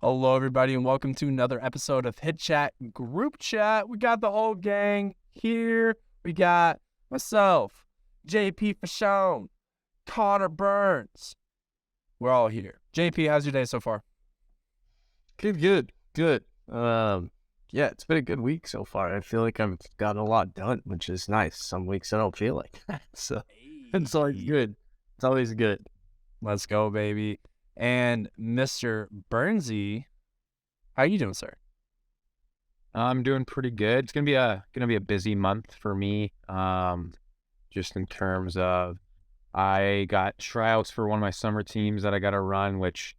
Hello, everybody, and welcome to another episode of Hit Chat Group Chat. We got the whole gang here. We got myself, JP Fasone, Connor Burns. We're all here. JP, how's your day so far? Good. Yeah, it's been a good week so far. I feel like I've gotten a lot done, which is nice. Some weeks I don't feel like that, so it's always good. It's always good. Let's go, baby. And Mr. Burnsy, how you doing, sir? I'm doing pretty good. It's gonna be a busy month for me. Just in terms of I got tryouts for one of my summer teams that I got to run, which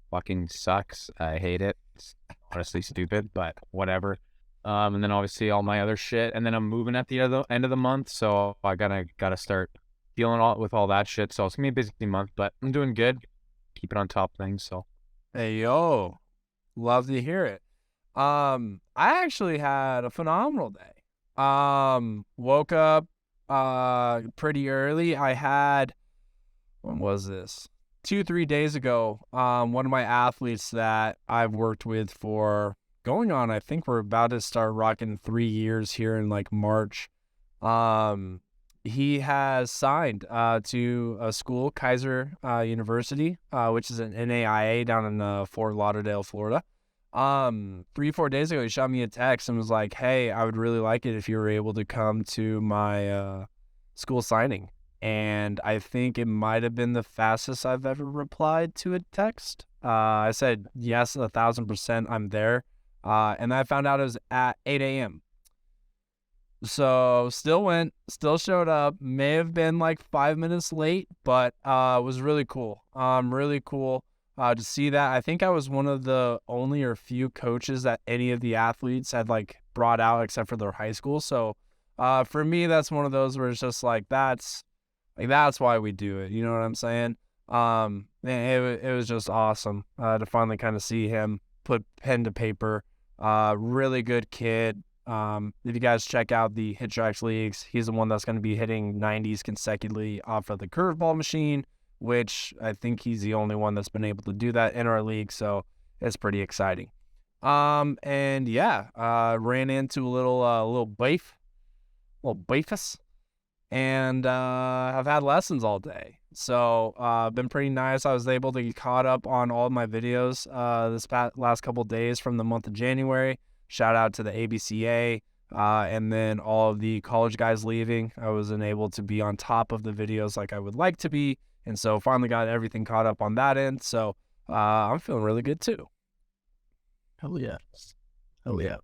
fucking sucks. I hate it. It's honestly stupid, but whatever. And then obviously all my other shit, and then I'm moving at the end of the month, so I gotta start dealing with all that shit. So it's gonna be a busy month, but I'm doing good. Keeping on top of things. So Hey, yo. Love to hear it. I actually had a phenomenal day. Woke up pretty early. When was this? 2-3 days ago, one of my athletes that I've worked with for going on, I think we're about to start rocking 3 years here in like March. He has signed to a school, Kaiser University, which is an NAIA down in Fort Lauderdale, Florida. 3-4 days ago, he shot me a text and was like, "Hey, I would really like it if you were able to come to my school signing." And I think it might have been the fastest I've ever replied to a text. I said, yes, 1,000%, I'm there. And I found out it was at 8 a.m. So still showed up, may have been like 5 minutes late, but it was really cool. Really cool to see that. I think I was one of the only or few coaches that any of the athletes had like brought out except for their high school. So for me, that's one of those where it's just like that's why we do it. You know what I'm saying? It was just awesome to finally kind of see him put pen to paper. Really good kid. If you guys check out the Hit Tracks leagues, he's the one that's going to be hitting 90s consecutively off of the curveball machine, which I think he's the only one that's been able to do that in our league. So it's pretty exciting. And yeah, ran into a little beefus, and I've had lessons all day. So been pretty nice. I was able to get caught up on all of my videos this last couple of days from the month of January. Shout out to the ABCA and then all of the college guys leaving. I wasn't able to be on top of the videos like I would like to be, and so finally got everything caught up on that end. So I'm feeling really good too. hell yeah. Yeah,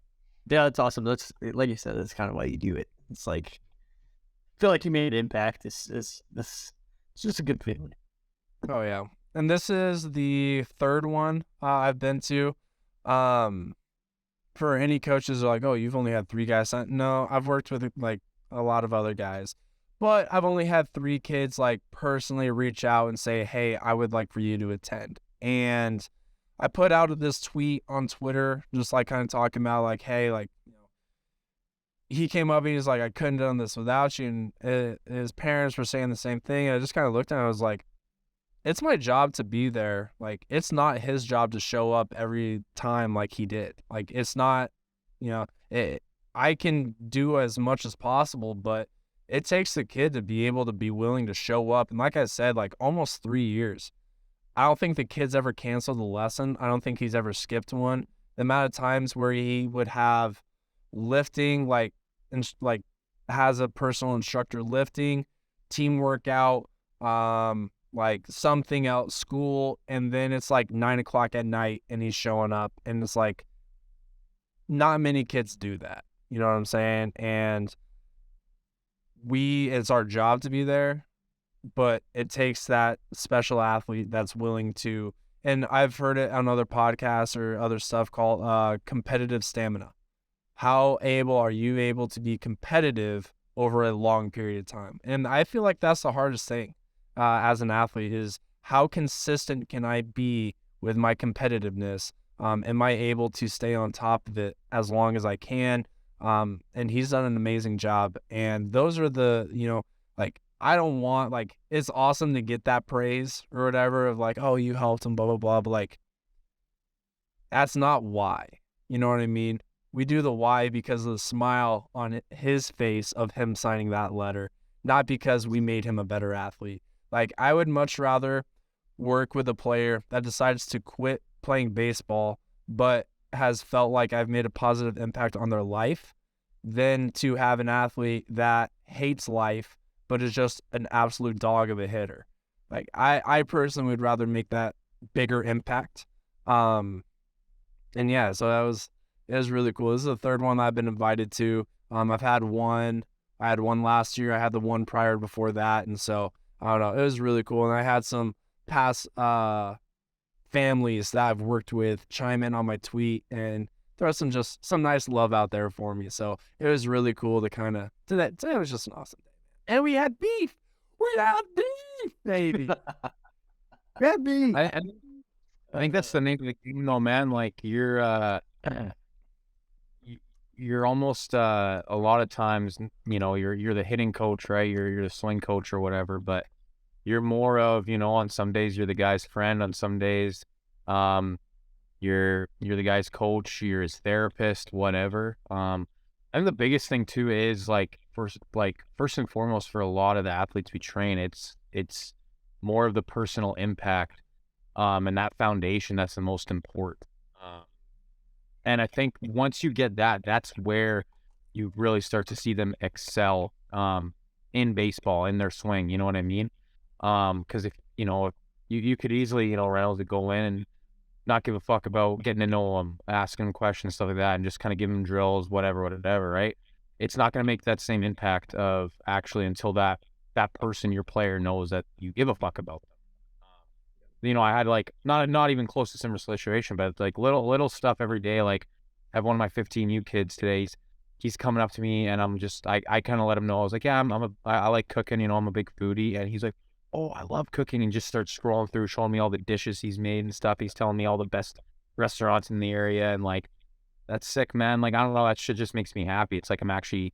that's awesome. That's like you said. That's kind of why you do it. It's like I feel like you made an impact. It's just a good feeling. Oh yeah, and this is the third one I've been to. For any coaches who are like, oh, you've only had 3 guys sign. No, I've worked with like a lot of other guys, but I've only had 3 kids like personally reach out and say, hey, I would like for you to attend. And I put out this tweet on Twitter, just like kind of talking about like, hey, like, he came up and he's like, I couldn't have done this without you. And his parents were saying the same thing. And I just kind of looked at him and I was like, it's my job to be there. Like, it's not his job to show up every time like he did. Like, it's not, I can do as much as possible, but it takes the kid to be able to be willing to show up. And like I said, like almost 3 years. I don't think the kid's ever canceled a lesson. I don't think he's ever skipped one. The amount of times where he would have lifting, like has a personal instructor lifting, team workout, like something else, school, and then it's like 9 o'clock at night and he's showing up, and it's like not many kids do that. You know what I'm saying? And it's our job to be there, but it takes that special athlete that's willing to, and I've heard it on other podcasts or other stuff called competitive stamina. How are you able to be competitive over a long period of time? And I feel like that's the hardest thing as an athlete is how consistent can I be with my competitiveness? Am I able to stay on top of it as long as I can? And he's done an amazing job. And those are like, I don't want, like, it's awesome to get that praise or whatever of like, oh, you helped him, blah, blah, blah. But like, that's not why. You know what I mean? We do the why because of the smile on his face of him signing that letter, not because we made him a better athlete. Like, I would much rather work with a player that decides to quit playing baseball, but has felt like I've made a positive impact on their life than to have an athlete that hates life, but is just an absolute dog of a hitter. Like, I personally would rather make that bigger impact. And yeah, so it was really cool. This is the third one I've been invited to. I've had one. I had one last year. I had the one prior before that, and so I don't know. It was really cool, and I had some past families that I've worked with chime in on my tweet and throw some nice love out there for me. So it was really cool to kind of do that. Today was just an awesome day, man. And we had beef. We had beef, baby. We had beef. I think that's the name of the game, though, man. Like, you're almost a lot of times, you're the hitting coach, right? You're the swing coach or whatever, but you're more of, on some days you're the guy's friend, on some days you're the guy's coach, you're his therapist, whatever. I think the biggest thing too is first and foremost for a lot of the athletes we train, it's more of the personal impact, and that foundation that's the most important. And I think once you get that, that's where you really start to see them excel in baseball, in their swing. You know what I mean? Because if you could easily, Reynolds would go in and not give a fuck about getting to know them, asking them questions, stuff like that, and just kind of give them drills, whatever, right? It's not going to make that same impact of actually until that person, your player, knows that you give a fuck about them. I had not even close to similar situation, but little stuff every day. Like, I have one of my 15U kids today. He's coming up to me, and I'm just I kind of let him know. I was like, yeah, I like cooking. I'm a big foodie, and he's like, oh, I love cooking, and just starts scrolling through, showing me all the dishes he's made and stuff. He's telling me all the best restaurants in the area, and that's sick, man. Like, I don't know, that shit just makes me happy. It's like I'm actually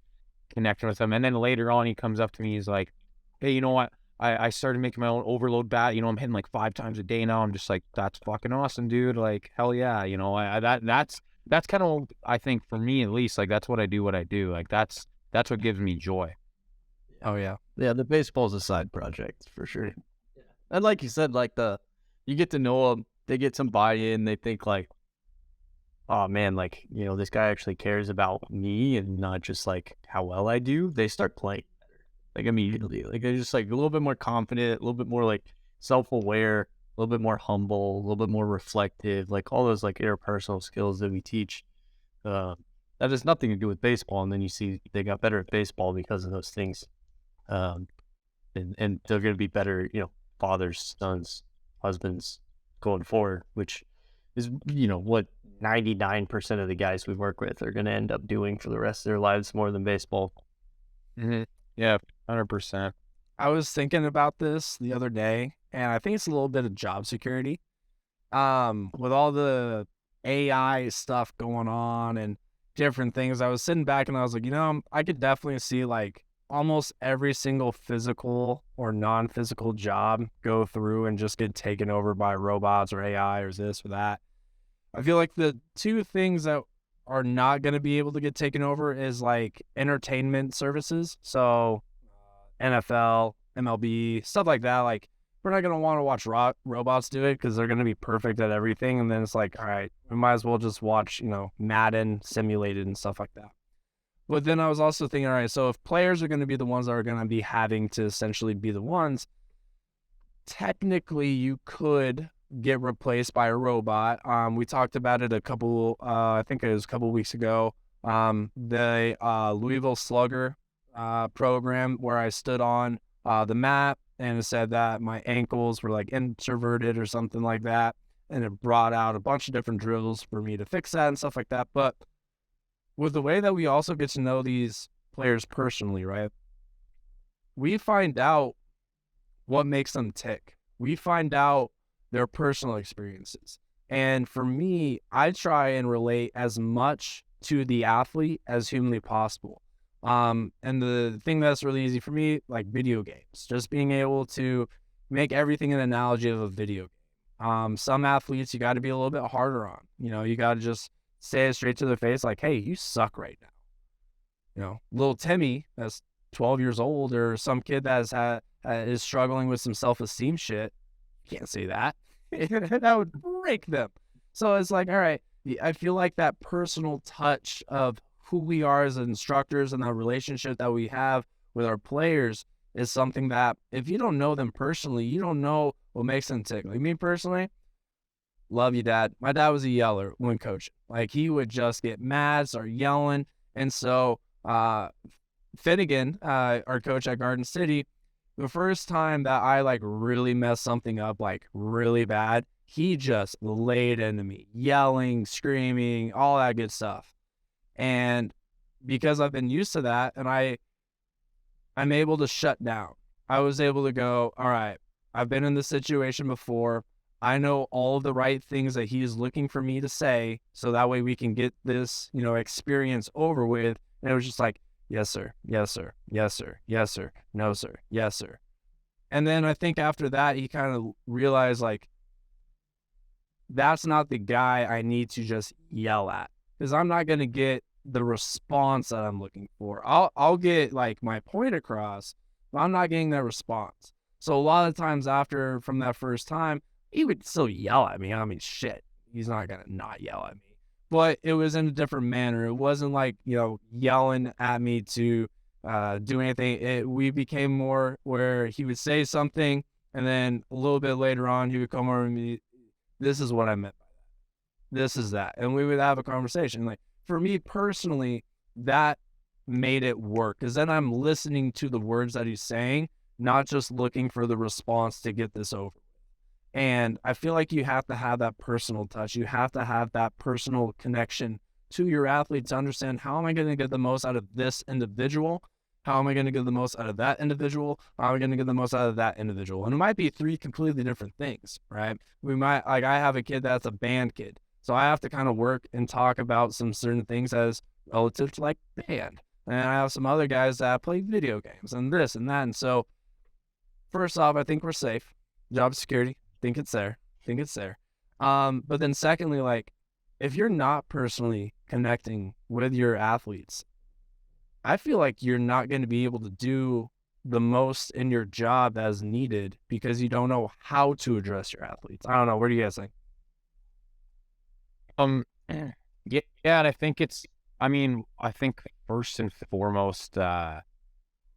connecting with him. And then later on, he comes up to me, he's like, hey, you know what? I started making my own overload bat. I'm hitting 5 times a day now. I'm just like, that's fucking awesome, dude. Like, hell yeah. That's kind of, I think, for me at least, that's what I do. Like, that's what gives me joy. Oh yeah. Yeah, the baseball's a side project for sure. Yeah. And like you said, you get to know them, they get some buy-in, they think oh man, this guy actually cares about me and not just how well I do. They start playing immediately. They're just a little bit more confident, a little bit more self-aware, a little bit more humble, a little bit more reflective, all those interpersonal skills that we teach. That has nothing to do with baseball, and then you see they got better at baseball because of those things. And they're going to be better, fathers, sons, husbands going forward, which is, what 99% of the guys we work with are going to end up doing for the rest of their lives more than baseball. Mm-hmm. Yeah, 100%. I was thinking about this the other day, and I think it's a little bit of job security. With all the AI stuff going on and different things, I was sitting back and I was like, I could definitely see almost every single physical or non-physical job go through and just get taken over by robots or AI or this or that. I feel like the two things that are not going to be able to get taken over is entertainment services. So NFL, MLB, stuff like that. We're not going to want to watch robots do it because they're going to be perfect at everything. And then it's all right, we might as well just watch, Madden simulated and stuff like that. But then I was also thinking, all right, so if players are going to be the ones that are going to be having to essentially be the ones, technically you could get replaced by a robot. We talked about it I think it was a couple weeks ago. The Louisville Slugger program where I stood on the mat and it said that my ankles were introverted or something like that. And it brought out a bunch of different drills for me to fix that and stuff like that. But with the way that we also get to know these players personally, right? We find out what makes them tick. We find out their personal experiences. And for me, I try and relate as much to the athlete as humanly possible. And the thing that's really easy for me, video games, just being able to make everything an analogy of a video game. Some athletes you got to be a little bit harder on. You know, you got to just say it straight to their face, like, hey, you suck right now. You know, little Timmy that's 12 years old, or some kid that is struggling with some self-esteem shit, you can't say that. That would break them. So it's like, all right, I feel like that personal touch of who we are as instructors and the relationship that we have with our players is something that if you don't know them personally, you don't know what makes them tick. Like me personally, love you, Dad. My dad was a yeller when coaching. Like he would just get mad, start yelling. And so Finnegan, our coach at Garden City, the first time that I like really messed something up like really bad, he just laid into me, yelling, screaming, all that good stuff. And because I've been used to that, and I'm able to shut down. I was able to go, all right, I've been in this situation before. I know all of the right things that he's looking for me to say, so that way we can get this, you know, experience over with. And it was just like, yes, sir. Yes, sir. Yes, sir. Yes, sir. No, sir. Yes, sir. And then I think after that, he kind of realized, like, that's not the guy I need to just yell at, because I'm not going to get the response that I'm looking for. I'll get like my point across, but I'm not getting that response. So a lot of times from that first time, he would still yell at me. I mean, shit, he's not going to not yell at me. But it was in a different manner. It wasn't like, you know, yelling at me to do anything. We became more where he would say something, and then a little bit later on, he would come over to me. This is what I meant by that. This is that. And we would have a conversation. Like, for me personally, that made it work, because then I'm listening to the words that he's saying, not just looking for the response to get this over. And I feel like you have to have that personal touch. You have to have that personal connection to your athlete to understand, how am I going to get the most out of this individual? How am I going to get the most out of that individual? How am I going to get the most out of that individual? And it might be three completely different things, right? We might, like, I have a kid that's a band kid, so I have to kind of work and talk about some certain things as relative to like band. And I have some other guys that play video games and this and that. And so first off, I think we're safe. Job security, think it's there. But then secondly, like, if you're not personally connecting with your athletes, I feel like you're not going to be able to do the most in your job as needed, because you don't know how to address your athletes. I don't know. What do you guys think? Yeah, and I think I think first and foremost,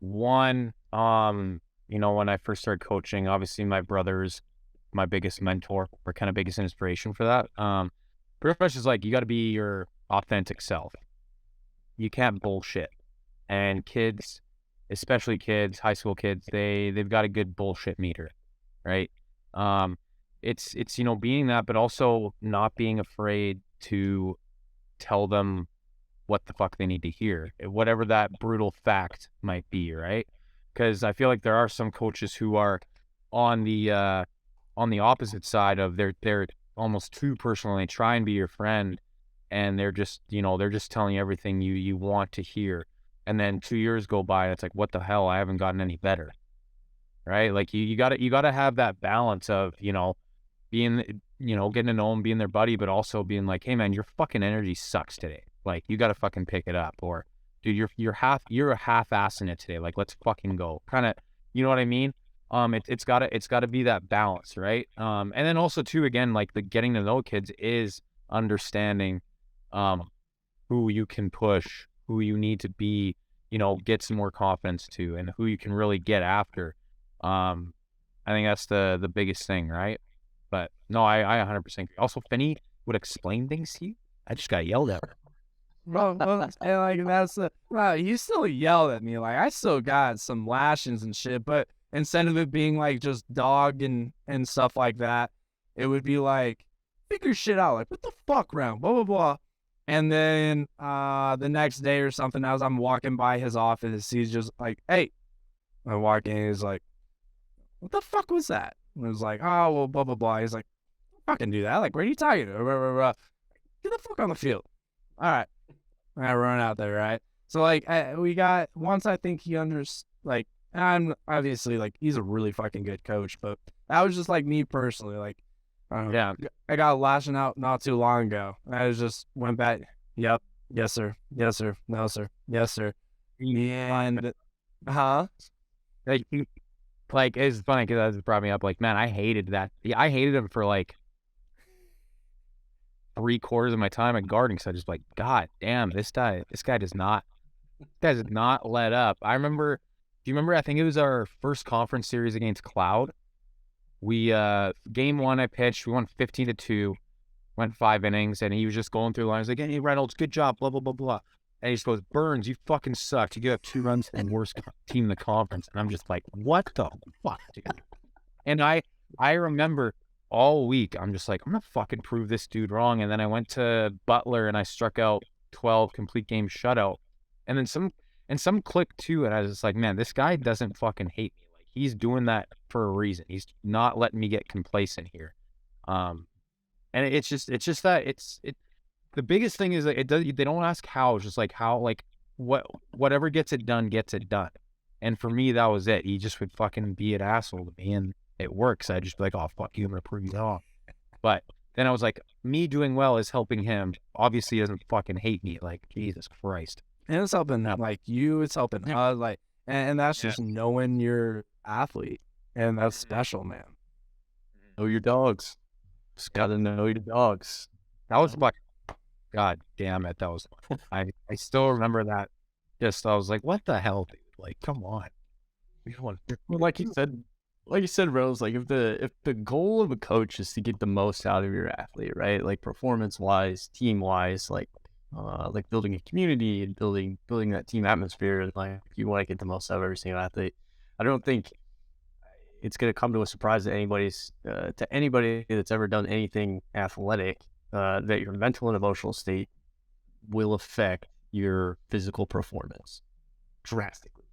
one, you know, when I first started coaching, obviously my brother's my biggest mentor, or kind of biggest inspiration for that. Pretty much is like, you got to be your authentic self. You can't bullshit. And kids, especially kids, high school kids, they've got a good bullshit meter, right? It's you know, being that, but also not being afraid to tell them what the fuck they need to hear, whatever that brutal fact might be, right? Because I feel like there are some coaches who are on the opposite side of they're almost too personal. They try and be your friend, and they're just, you know, they're just telling you everything you want to hear. And then 2 years go by, and it's like, what the hell? I haven't gotten any better, right? Like you gotta have that balance of, you know, being, you know, getting to know them, being their buddy, but also being like, hey man, your fucking energy sucks today. Like, you gotta fucking pick it up. Or, dude, you're a half-ass in it today. Like, let's fucking go. Kind of, you know what I mean? It's gotta be that balance, right? And then also too, again, like, the getting to know kids is understanding, who you can push, who you need to be, you know, get some more confidence to, and who you can really get after. I think that's the biggest thing, right? But no, I 100% agree. Also, Finney would explain things to you. I just got yelled at. Well, and like that's well, you still yelled at me. Like, I still got some lashings and shit, but instead of it being like just dog and stuff like that, it would be like, figure shit out. Like, what the fuck, round, blah blah blah. And then the next day or something, as I'm walking by his office, he's just like, hey. I walk in, he's like, what the fuck was that? And I was like, oh, well, blah, blah, blah. He's like, fucking do that. Like, what are you talking about? Get the fuck on the field. All right. I run out there, right? So, like, once I think he like, I'm obviously, like, he's a really fucking good coach, but that was just, like, me personally. Like, Yeah. I got lashing out not too long ago. I just went back. Yep. Yes, sir. Yes, sir. No, sir. Yes, sir. And, huh? Like, it's funny because that brought me up. Like, man, I hated that. Yeah, I hated him for like 3/4 of my time at guarding. So I just like, God damn, this guy does not let up. Do you remember? I think it was our first conference series against Cloud. We game 1, I pitched. We won 15-2. Went 5 innings, and he was just going through the lines like, "Hey, Reynolds, good job." Blah blah blah blah. And he just goes, "Burns, you fucking sucked. You give up 2 runs to the worst team in the conference." And I'm just like, "What the fuck, dude?" And I remember all week, I'm just like, I'm gonna fucking prove this dude wrong. And then I went to Butler and I struck out 12 complete game shutout. And then some clicked too, and I was just like, man, this guy doesn't fucking hate me. Like, he's doing that for a reason. He's not letting me get complacent here. And it's just that the biggest thing is that they don't ask how, it's just like how, like whatever gets it done. And for me, that was it. He just would fucking be an asshole to me, and it works. I'd just be like, oh fuck you, I'm gonna prove you wrong. But then I was like, me doing well is helping him. Obviously, he doesn't fucking hate me. Like, Jesus Christ. And it's helping like you, it's helping like, and that's just knowing your athlete, and that's special, man. Know your dogs. Just gotta know your dogs. That was like, God damn it, that was fun. I still remember that. Just I was like, what the hell, dude? Like, come on. Well, like you said, Rose, like if the goal of a coach is to get the most out of your athlete, right? Like performance wise, team wise, like building a community and building that team atmosphere, and like you want to get the most out of every single athlete. I don't think it's going to come to a surprise to anybody that's ever done anything athletic, that your mental and emotional state will affect your physical performance drastically.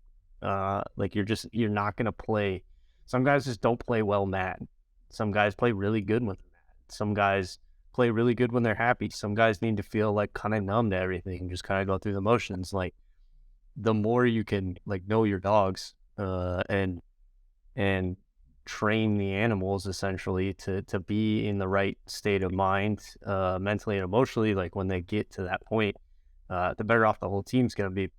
Like you're not going to play. Some guys just don't play well mad. Some guys play really good when they're mad. Some guys play really good when they're happy. Some guys need to feel like kind of numb to everything and just kind of go through the motions. Like the more you can like know your dogs, and train the animals essentially to be in the right state of mind, mentally and emotionally, like when they get to that point, the better off the whole team's going to be.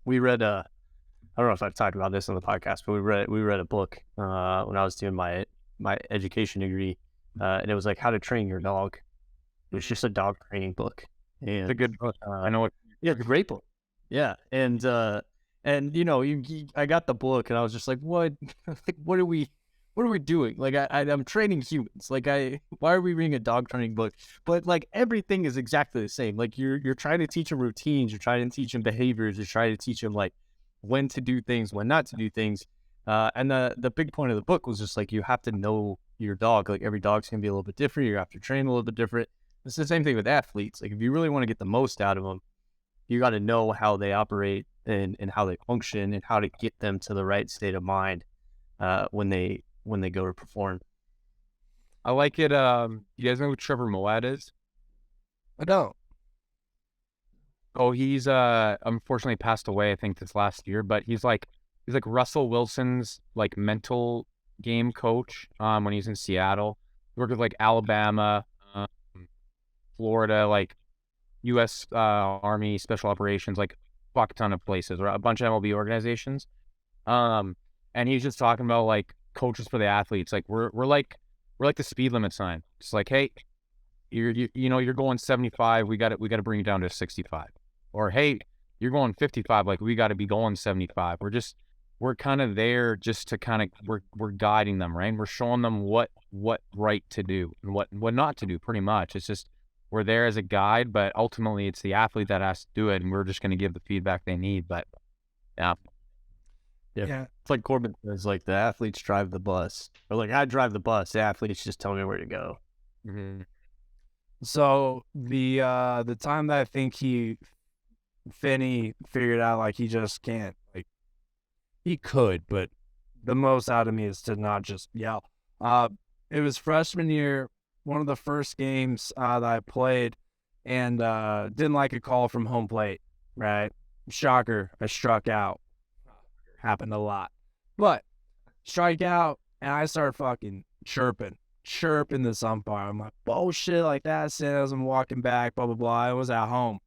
We read I don't know if I've talked about this on the podcast, but we read a book when I was doing my education degree, and it was like How to Train Your Dog. It was just a dog training book. And it's a good book. I know what. Yeah, it's a great book. Yeah, and you know, I got the book and I was just like, what? Like, what are we doing? Like, I'm training humans. Like, why are we reading a dog training book? But like everything is exactly the same. Like you're trying to teach them routines, you're trying to teach them behaviors, you're trying to teach them like when to do things, when not to do things. And the big point of the book was just like, you have to know your dog. Like every dog's gonna be a little bit different. You have to train a little bit different. It's the same thing with athletes. Like if you really want to get the most out of them, you got to know how they operate and how they function and how to get them to the right state of mind when they go to perform. I like it. You guys know who Trevor Moawad is? I don't. Oh, he's unfortunately passed away, I think this last year, but he's like Russell Wilson's like mental game coach when he's in Seattle. He worked with like Alabama, Florida, like U.S. Army Special Operations, like fuck ton of places, or a bunch of MLB organizations. And he's just talking about like coaches for the athletes. Like we're like the speed limit sign. It's like, hey, you're going 75. We got to bring you down to 65. Or hey, you're going 55. Like we got to be going 75. We're kind of there just to kind of we're guiding them, right? And we're showing them what right to do and what not to do. Pretty much, it's just we're there as a guide, but ultimately it's the athlete that has to do it, and we're just going to give the feedback they need. But yeah. It's like Corbin says, like the athletes drive the bus, or like I drive the bus. The athletes just tell me where to go. Mm-hmm. So the time that I think Finney figured out like he just can't, like he could, but the most out of me is to not just yell. It was freshman year, one of the first games that I played, and didn't like a call from home plate. Right, shocker, I struck out. Happened a lot, but strike out, and I started fucking chirping. chirping this umpire. I'm like, bullshit, like that. As I'm walking back, blah, blah, blah. I was at home.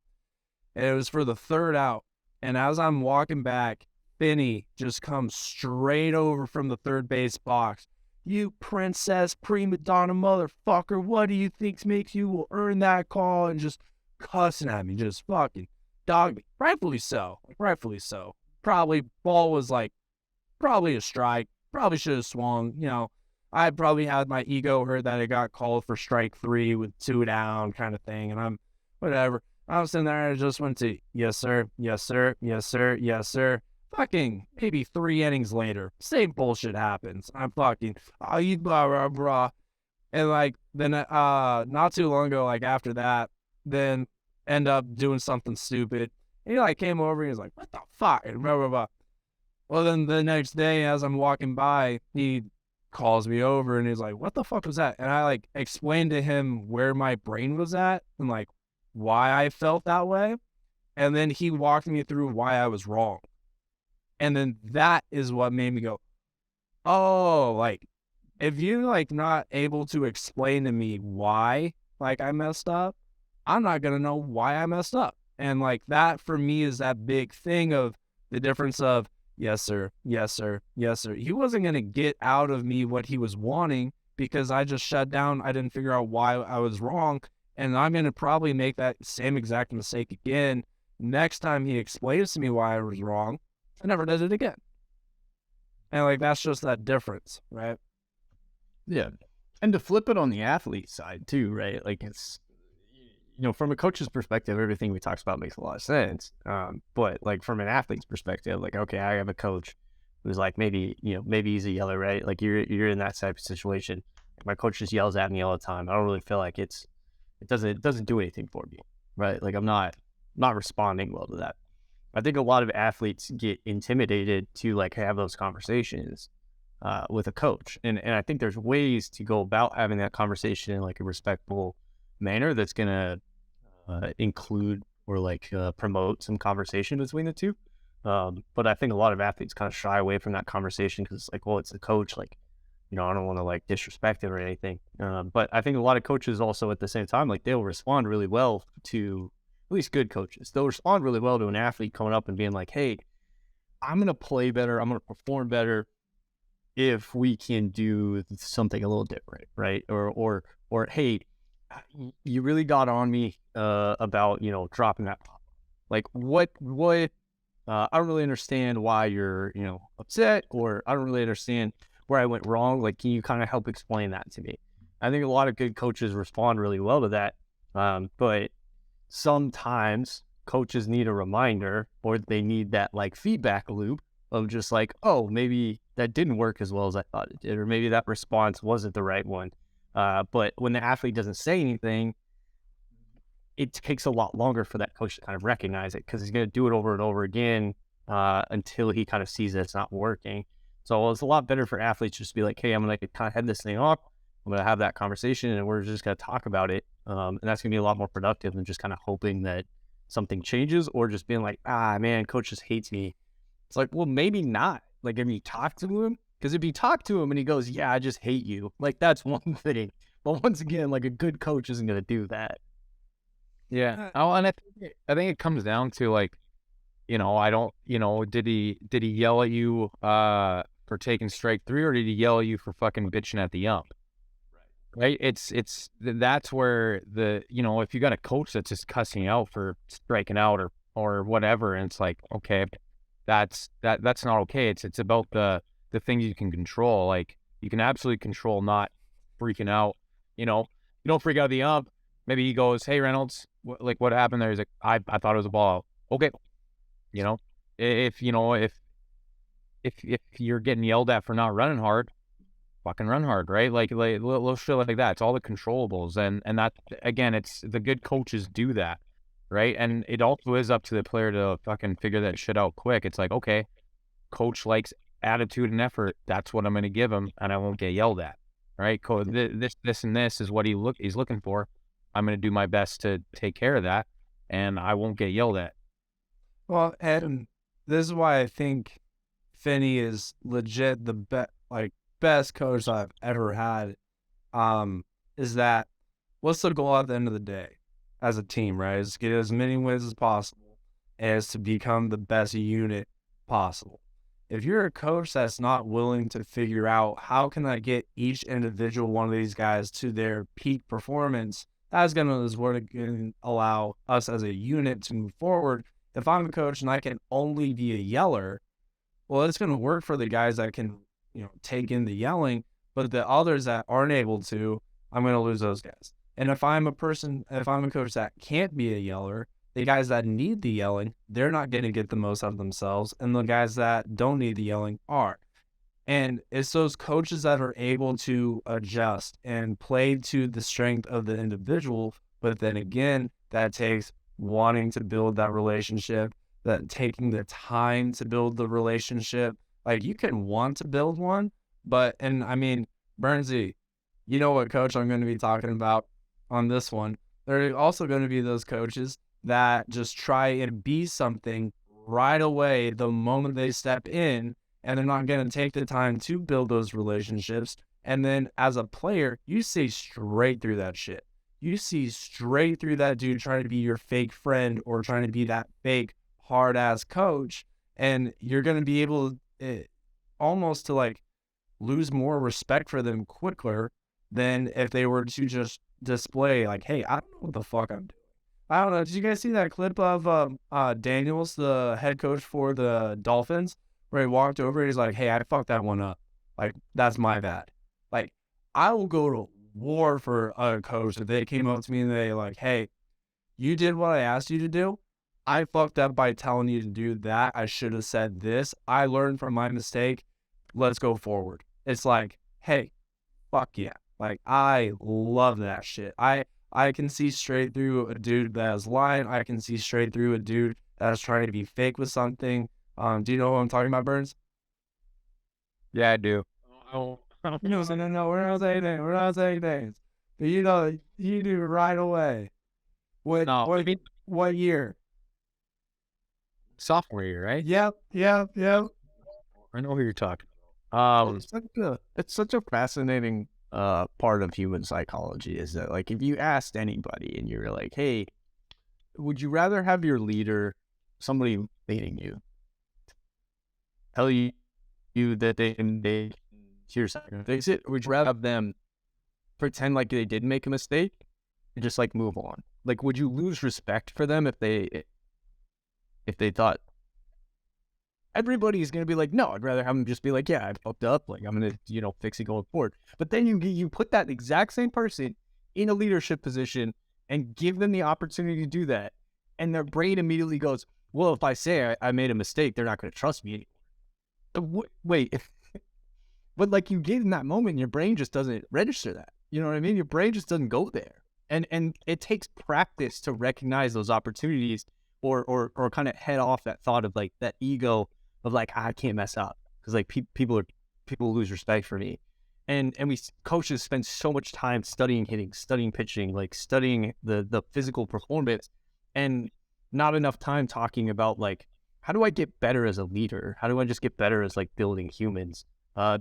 And it was for the third out. And as I'm walking back, Finney just comes straight over from the third base box. You princess prima donna motherfucker, what do you think makes you will earn that call? And just cussing at me, just fucking dog me. Rightfully so. Rightfully so. Probably ball was like, probably a strike. Probably should have swung. You know, I probably had my ego hurt that it got called for strike 3 with 2 down kind of thing. And I'm, whatever. I was sitting there and I just went to, yes, sir, yes, sir, yes, sir, yes, sir. Fucking maybe 3 innings later, same bullshit happens. I'm fucking, oh, you blah, blah, blah. And like, then, not too long ago, like after that, then end up doing something stupid. And he like came over and he was like, what the fuck? And blah, blah, blah. Well, then the next day, as I'm walking by, he calls me over and he's like, what the fuck was that? And I like explained to him where my brain was at and like why I felt that way. And then he walked me through why I was wrong. And then that is what made me go, oh, like, if you're like not able to explain to me why like I messed up, I'm not going to know why I messed up. And like that for me is that big thing of the difference of, yes, sir, yes, sir, yes, sir. He wasn't going to get out of me what he was wanting because I just shut down. I didn't figure out why I was wrong. And I'm going to probably make that same exact mistake again. Next time he explains to me why I was wrong, I never did it again. And like, that's just that difference, right? Yeah. And to flip it on the athlete side too, right? Like it's, you know, from a coach's perspective, everything we talked about makes a lot of sense. But like from an athlete's perspective, like, okay, I have a coach who's like, maybe, you know, maybe he's a yeller, right? Like you're in that type of situation. My coach just yells at me all the time. I don't really feel like it doesn't do anything for me, right? Like I'm not responding well to that. I think a lot of athletes get intimidated to like have those conversations with a coach. And I think there's ways to go about having that conversation in like a respectful manner that's going to include or like promote some conversation between the two. But I think a lot of athletes kind of shy away from that conversation because it's like, well, it's the coach. Like, you know, I don't want to like disrespect him or anything. But I think a lot of coaches also at the same time, like they'll respond really well to, at least good coaches, they'll respond really well to an athlete coming up and being like, hey, I'm going to play better. I'm going to perform better if we can do something a little different, right? Or hey, you really got on me about, you know, dropping that pop. Like what I don't really understand why you're, you know, upset, or I don't really understand where I went wrong. Like, can you kind of help explain that to me? I think a lot of good coaches respond really well to that. But sometimes coaches need a reminder, or they need that like feedback loop of just like, oh, maybe that didn't work as well as I thought it did, or maybe that response wasn't the right one. But when the athlete doesn't say anything, it takes a lot longer for that coach to kind of recognize it because he's going to do it over and over again until he kind of sees that it's not working. So it's a lot better for athletes just to be like, hey, I'm going to kind of head this thing off. I'm going to have that conversation and we're just going to talk about it. And that's going to be a lot more productive than just kind of hoping that something changes or just being like, man, coach just hates me. It's like, well, maybe not. Like, if you talk to him, because if you talk to him and he goes, yeah, I just hate you, like, that's one thing. But once again, like, a good coach isn't going to do that. Yeah. Oh, and I think it comes down to like, you know, I don't, you know, did he yell at you for taking strike 3, or did he yell at you for fucking bitching at the ump? Right. That's where the, you know, if you got a coach that's just cussing you out for striking out or whatever, and it's like, okay, that's not okay. It's about the things you can control. Like, you can absolutely control not freaking out. You know, you don't freak out the ump. Maybe he goes, hey, Reynolds, what happened there? He's like, I thought it was a ball out. Okay. You know, if you're getting yelled at for not running hard, fucking run hard, right? Like little shit like that. It's all the controllables. And that, again, it's the good coaches do that, right? And it also is up to the player to fucking figure that shit out quick. It's like, okay, coach likes attitude and effort. That's what I'm going to give him, and I won't get yelled at, right? This and this is what he's looking for. I'm going to do my best to take care of that, and I won't get yelled at. Well, and this is why I think Finney is legit the best coach I've ever had. is that what's the goal at the end of the day as a team, right? Is to get as many wins as possible as to become the best unit possible. If you're a coach that's not willing to figure out how can I get each individual one of these guys to their peak performance, that's going to allow us as a unit to move forward. If I'm a coach and I can only be a yeller, well, it's going to work for the guys that can, take in the yelling, but the others that aren't able to, I'm going to lose those guys. And if I'm a coach that can't be a yeller, the guys that need the yelling, they're not going to get the most out of themselves, and the guys that don't need the yelling are. And it's those coaches that are able to adjust and play to the strength of the individual, but then again, that takes wanting to build that relationship, that taking the time to build the relationship. Like, you can want to build one, but, and I mean, Bernsey, you know what coach I'm going to be talking about on this one. There are also going to be those coaches that just try and be something right away the moment they step in, and they're not going to take the time to build those relationships. And then as a player, you see straight through that shit. You see straight through that dude trying to be your fake friend or trying to be that fake hard-ass coach, and you're going to be able almost to like lose more respect for them quicker than if they were to just display like, hey, I don't know what the fuck I'm doing. I don't know. Did you guys see that clip of Daniels, the head coach for the Dolphins, where he walked over and he's like, hey, I fucked that one up. Like, that's my bad. Like, I will go to war for a coach if they came up to me and they like, hey, you did what I asked you to do. I fucked up by telling you to do that. I should have said this. I learned from my mistake. Let's go forward. It's like, hey, fuck yeah. Like, I love that shit. I can see straight through a dude that is lying. I can see straight through a dude that is trying to be fake with something. Do you know what I'm talking about, Burns? Yeah, I do. No, we're not saying that. We're not saying things. But you do it right away. What year? Sophomore year, right? Yep. I know who you're talking about. It's such a fascinating part of human psychology, is that like if you asked anybody and you're like, hey, would you rather have your leader, somebody leading you, tell you that they here's fix it, or would you rather have them pretend like they did make a mistake and just like move on? Like, would you lose respect for them if they thought everybody's going to be like, no, I'd rather have them just be like, yeah, I fucked up. Like, I'm going to, fix it going forward. But then you put that exact same person in a leadership position and give them the opportunity to do that. And their brain immediately goes, well, if I say I made a mistake, they're not going to trust me anymore. Wait, but like you get in that moment, your brain just doesn't register that. You know what I mean? Your brain just doesn't go there. And it takes practice to recognize those opportunities or kind of head off that thought of like that ego of like, I can't mess up because like people lose respect for me. And we coaches spend so much time studying hitting, studying pitching, like studying the physical performance, and not enough time talking about like, how do I get better as a leader? How do I just get better as like building humans?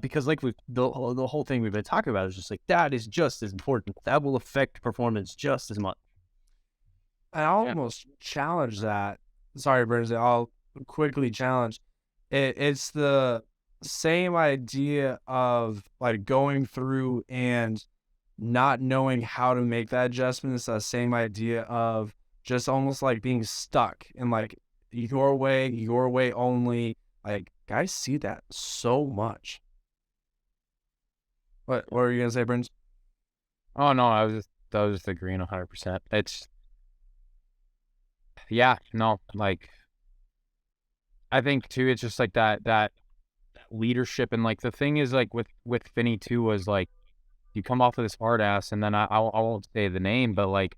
Because like the whole thing we've been talking about is just like, that is just as important. That will affect performance just as much. I almost challenge that. Sorry, Burns, I'll quickly challenge. It's the same idea of like going through and not knowing how to make that adjustment. It's the same idea of just almost like being stuck in like your way only. Like, guys see that so much. What were you gonna say, Burns? Oh no, I was just agreeing 100%. It's like I think too, it's just like that leadership, and like the thing is like with Finney too was like you come off of this hard ass, and then I won't say the name, but like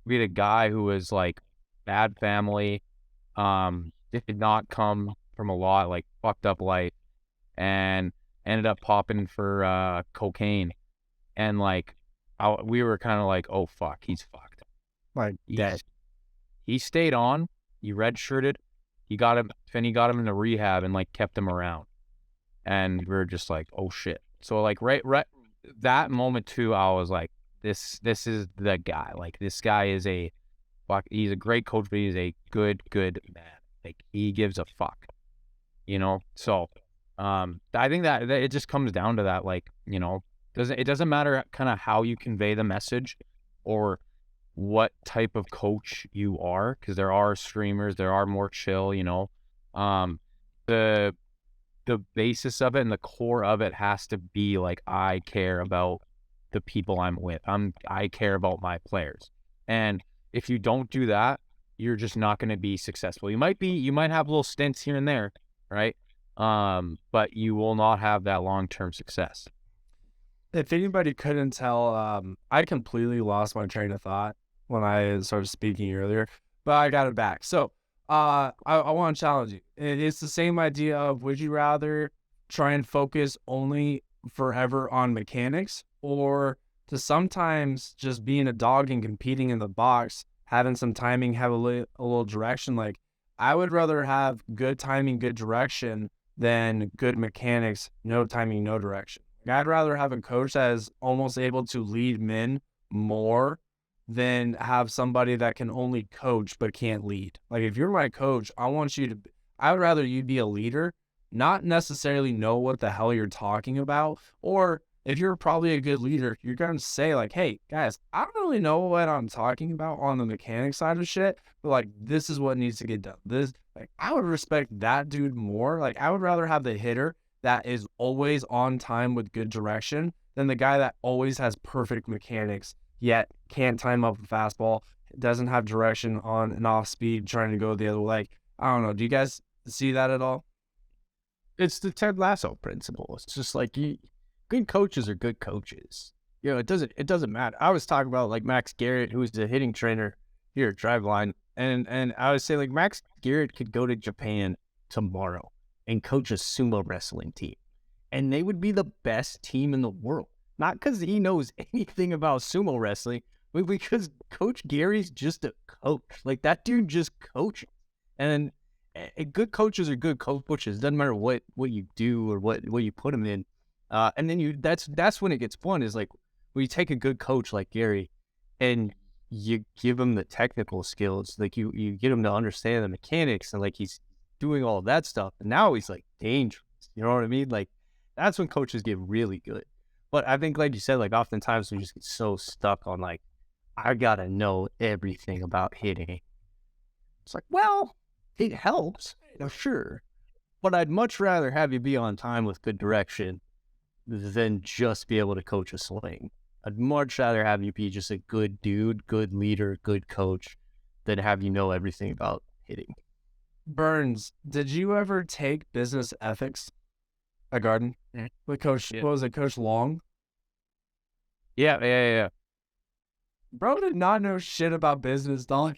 we had a guy who was like bad family, did not come from a lot, like fucked up life, and ended up popping for cocaine, and like we were kind of like, oh fuck, he's fucked, Like dead. He stayed on, he redshirted, Finney got him into rehab and like kept him around, and we were just like, oh shit. So like right that moment too, I was like, this is the guy. Like, this guy is he's a great coach, but he's a good man. Like, he gives a fuck, So, I think that it just comes down to that. Like, it doesn't matter kind of how you convey the message or what type of coach you are, because there are streamers, there are more chill, the basis of it and the core of it has to be like, I care about the people I'm with. I care about my players. And if you don't do that, you're just not going to be successful. You might have little stints here and there, right? But you will not have that long-term success. If anybody couldn't tell, I completely lost my train of thought when I started speaking earlier, but I got it back. So, I want to challenge you. It's the same idea of, would you rather try and focus only forever on mechanics, or to sometimes just being a dog and competing in the box, having some timing, have a little direction? Like, I would rather have good timing, good direction than good mechanics, no timing, no direction. I'd rather have a coach that is almost able to lead men more than have somebody that can only coach but can't lead. Like, if you're my coach, I would rather you be a leader, not necessarily know what the hell you're talking about. Or if you're probably a good leader, you're going to say like, hey guys, I don't really know what I'm talking about on the mechanic side of shit, but like, this is what needs to get done. I would respect that dude more. Like, I would rather have the hitter that is always on time with good direction than the guy that always has perfect mechanics yet can't time up a fastball, doesn't have direction on and off speed, trying to go the other way. Like, I don't know. Do you guys see that at all? It's the Ted Lasso principle. It's just like, good coaches are good coaches. It doesn't matter. I was talking about like Max Garrett, who's the hitting trainer here at Driveline, and I was saying like Max Garrett could go to Japan tomorrow and coach a sumo wrestling team, and they would be the best team in the world. Not because he knows anything about sumo wrestling, but because Coach Gary's just a coach. Like, that dude just coaches. And good coaches are good coaches. Doesn't matter what you do or what you put them in. And then that's when it gets fun, is like when you take a good coach like Gary and you give him the technical skills, like you get him to understand the mechanics, and like he's doing all that stuff. And now he's like dangerous. You know what I mean? Like, that's when coaches get really good. But I think, like you said, like, oftentimes we just get so stuck on, like, I got to know everything about hitting. It's like, well, it helps, sure. But I'd much rather have you be on time with good direction than just be able to coach a swing. I'd much rather have you be just a good dude, good leader, good coach than have you know everything about hitting. Burns, did you ever take business ethics at Garden? With Coach, what was it, Coach Long? Yeah. Bro did not know shit about business, dog.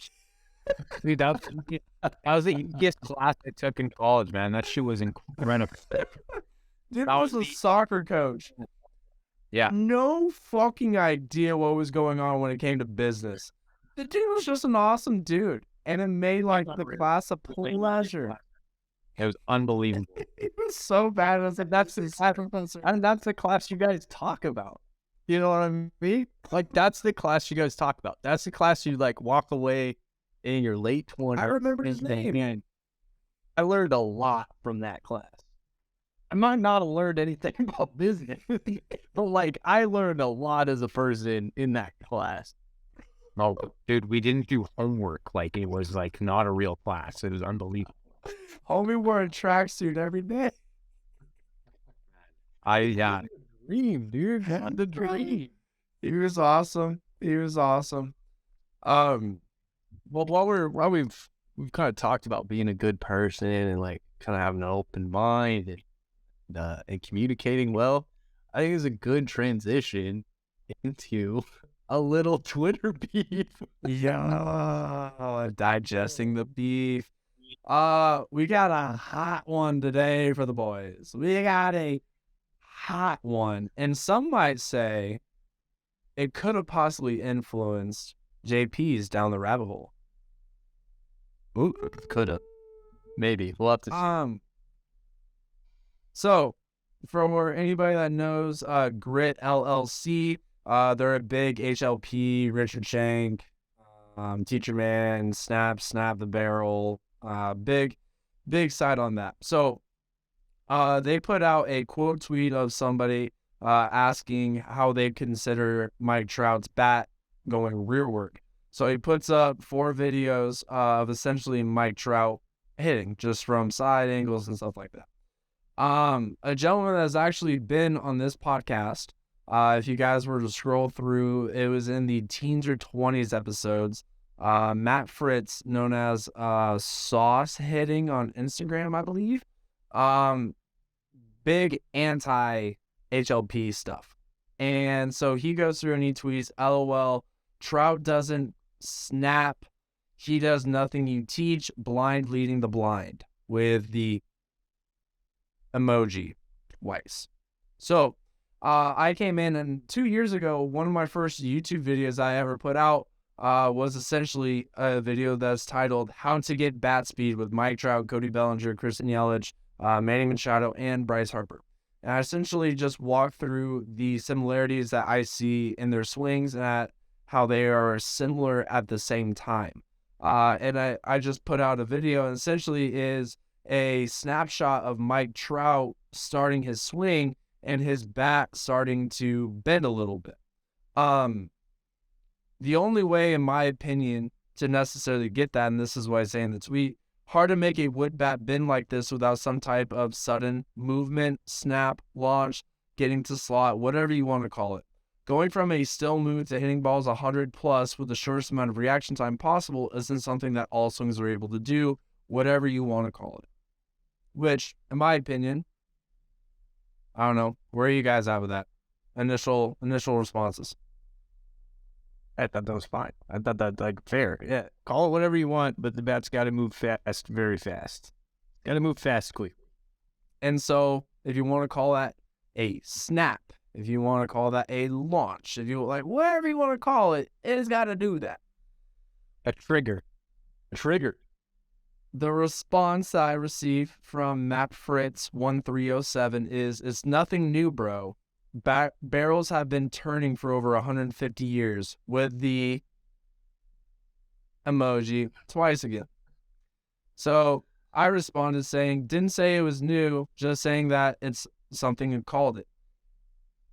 Dude, that was the easiest class I took in college, man. That shit was incredible. Dude was a soccer coach. Yeah. No fucking idea what was going on when it came to business. The dude was just an awesome dude, and it made like the class a pleasure. It was unbelievable. It was so bad. I was like, that's the class, professor. And that's the class you guys talk about. You know what I mean? Like, that's the class you guys talk about. That's the class you like walk away in your late 20s. I remember his name. And I learned a lot from that class. I might not have learned anything about business, but like, I learned a lot as a person in that class. No, dude, we didn't do homework. Like, it was like not a real class. It was unbelievable. Homie wore a tracksuit every day. Dream, dude. The dream. He was awesome. Well, while we've kind of talked about being a good person and like kind of having an open mind and communicating well, I think it's a good transition into a little Twitter beef. Yeah, digesting the beef. We got a hot one today for the boys. We got a hot one, and some might say it could have possibly influenced JP's down the rabbit hole. Ooh, could have. Maybe. We'll have to see. So for anybody that knows, Grit LLC, they're a big HLP, Richard Shank, Teacher Man, Snap the Barrel, big side on that. So, they put out a quote tweet of somebody asking how they consider Mike Trout's bat going rearward. So he puts up 4 videos of essentially Mike Trout hitting just from side angles and stuff like that. A gentleman that's actually been on this podcast, if you guys were to scroll through, it was in the teens or 20s episodes. Matt Fritz, known as Sauce Hitting on Instagram, I believe. Big anti HLP stuff. And so he goes through and he tweets, LOL, Trout doesn't snap. He does nothing you teach, blind leading the blind, with the emoji twice. So I came in, and 2 years ago, one of my first YouTube videos I ever put out was essentially a video that's titled How to Get Bat Speed with Mike Trout, Cody Bellinger, Kristen Yelich, Manny Machado, and Bryce Harper. And I essentially just walked through the similarities that I see in their swings and at how they are similar at the same time. And I just put out a video, and essentially is a snapshot of Mike Trout starting his swing and his bat starting to bend a little bit. The only way, in my opinion, to necessarily get that, and this is what I say in the tweet, hard to make a wood bat bend like this without some type of sudden movement, snap, launch, getting to slot, whatever you want to call it. Going from a still move to hitting balls 100 plus with the shortest amount of reaction time possible isn't something that all swings are able to do, whatever you want to call it. Which, in my opinion, I don't know, where are you guys at with that? Initial responses. I thought that was fine. I thought that, like, fair. Yeah, call it whatever you want, but the bat's got to move fast, very fast. Got to move fast, quickly. And so, if you want to call that a snap, if you want to call that a launch, if you like, whatever you want to call it, it's got to do that. A trigger. The response I received from MapFritz1307 is, it's nothing new, bro. Barrels have been turning for over 150 years, with the emoji twice again. So I responded saying, didn't say it was new, just saying that it's something and called it.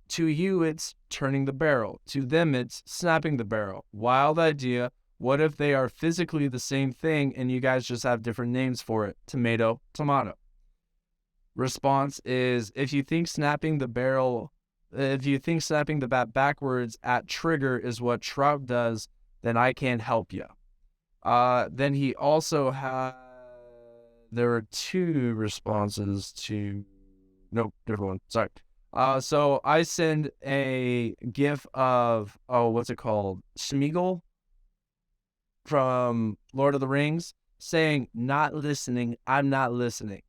To you, it's turning the barrel. To them, it's snapping the barrel. Wild idea. What if they are physically the same thing and you guys just have different names for it? Tomato, tomato. Response is, if you think snapping the bat backwards at trigger is what Trout does, then I can't help you. Then he also had, there were 2 responses to, nope, different one, sorry. So I send a GIF of, what's it called? Smeagol from Lord of the Rings saying, not listening, I'm not listening.